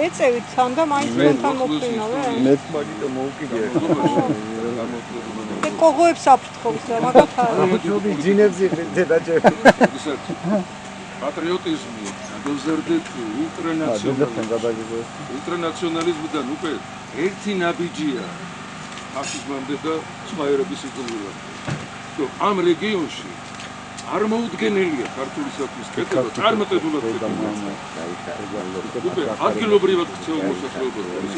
[SPEAKER 16] ეწევით სანდა მაინც თქვენთან მოფრინავე
[SPEAKER 9] მე მაგიტო მოუკიდე
[SPEAKER 16] კოღოებს აფრთხობს და მაგათ
[SPEAKER 14] ჯობი ჯინებს იხდე და ჯერ
[SPEAKER 9] პატრიოტიზმი დოზერდეთ ულტრანაციონალიზმიდან უკვე ერთი ნაბიჯია ფაშიზმამდე და სხვა ერების იდეოლოგიამდე. ამ რეგიონში წარმოუდგენელია ქართული საქმის კეთება, წარმატებულად კეთება. ადგილობრივად ქცეულ მოსახლეობას,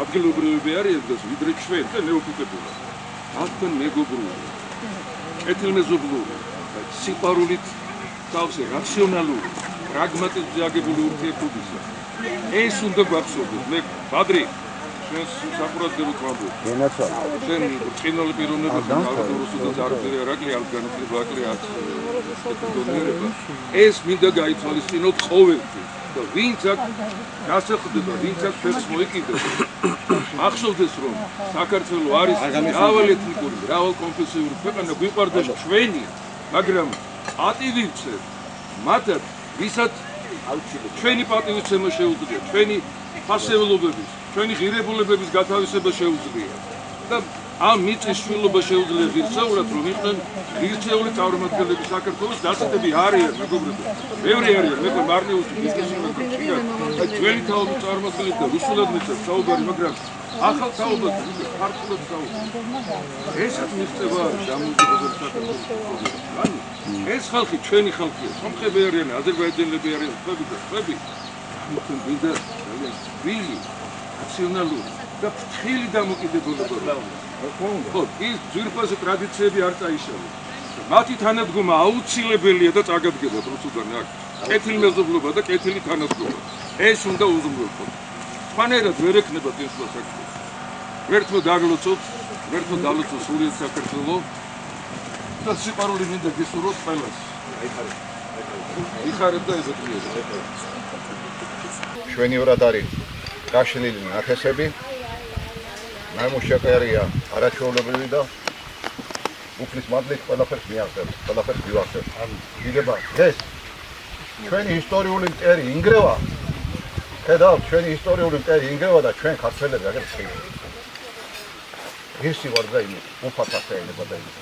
[SPEAKER 9] ადგილობრივები არიან და ვიდრე ჩვენ და ნეოფიტებულად. აქთან მეგობრული, კეთილმეზობლური, სიყვარულით თავზე რაციონალური, პრაგმატიზმზე აგებული ურთიერთობისა. ეს უნდა გვახსოვდეს. მე ბადრი ჩვენს საყურადღებო ვამბობ.
[SPEAKER 14] ენაცვალა.
[SPEAKER 9] ჩვენ ბრწყინვალე პიროვნებები ალბათუროსო და ძარბერი არაკლი ალგანოკლი ბაკლი აქვს დონერება. ეს მინდა გაითვალისწინოთ ყოველთვის. და ვინც აქ გასახვდება, ვინც აქ ფეხს მოიკიდებს, ახსოვდეს რომ საქართველო არის მრავალეთნიკური, მრავალკონფესიური ქვეყანა, გვიყვარდეს ჩვენი, მაგრამ პატივიცე მათად, ვისაც ჩვენი პატივიცემა შეუძლია, ჩვენი ფასეულობების, ჩვენი ღირებულებების გათავისება შეუძლია. და ამ მიწის შვილობა შეუძლია ღირსეულად, რომ იყვნენ ღირსეული წარმომადგენლები საქართველოს, დასტები არიან, მეგობრებო. ბევრი არიან, მე მარნეულში დისკუსიები და ძველი თაობის წარმომადგენლები და რუსულად მიწევს საუბარი, მაგრამ ახალ თაობას ქართულად საუბარი. ესაც მიღწევა არის დამოუკიდებელი საქართველოს. ეს ხალხი ჩვენი ხალხია, სომხები არიან, აზერბაიჯანელები არიან, სხვები. ამიტომ ვიდა ძალიან ვილი, ნაციონალური და ფრთხილი დამოკიდებულება. ხო, ის ძვირფასი ტრადიციები არ წაიშალა. მათი თანადგომა აუცილებელია და წაგადგება რუსუდან აქ. კეთილმეზობლობა და კეთილი თანადგომა. ეს უნდა უზრუნველყოთ. სხვანაირად ვერ ექნება წინსვლა საქმე. ვერთო დაგლოცოთ, ვერთო დალოცოთ სულიერ საქართველოს და სიყვარული მინდა გესურვოთ ყველას. იხარებ და ეზოთლიეთ.
[SPEAKER 1] ჩვენივრად არის გაშლილი ნათესები. ნამუშევრია არაჩვეულებრივი და უფლის მადლით ყველაფერს მიაღწევს, ყველაფერს მივაღწევს. დიდება, ეს ჩვენი ისტორიული მტერი ინგრევა. ხედავთ, ჩვენი ისტორიული მტერი ინგრევა და ჩვენ ქართველები აგერ შეიძლება. ისი ვარ და იმით, უფალთა შეიძლება და იმით.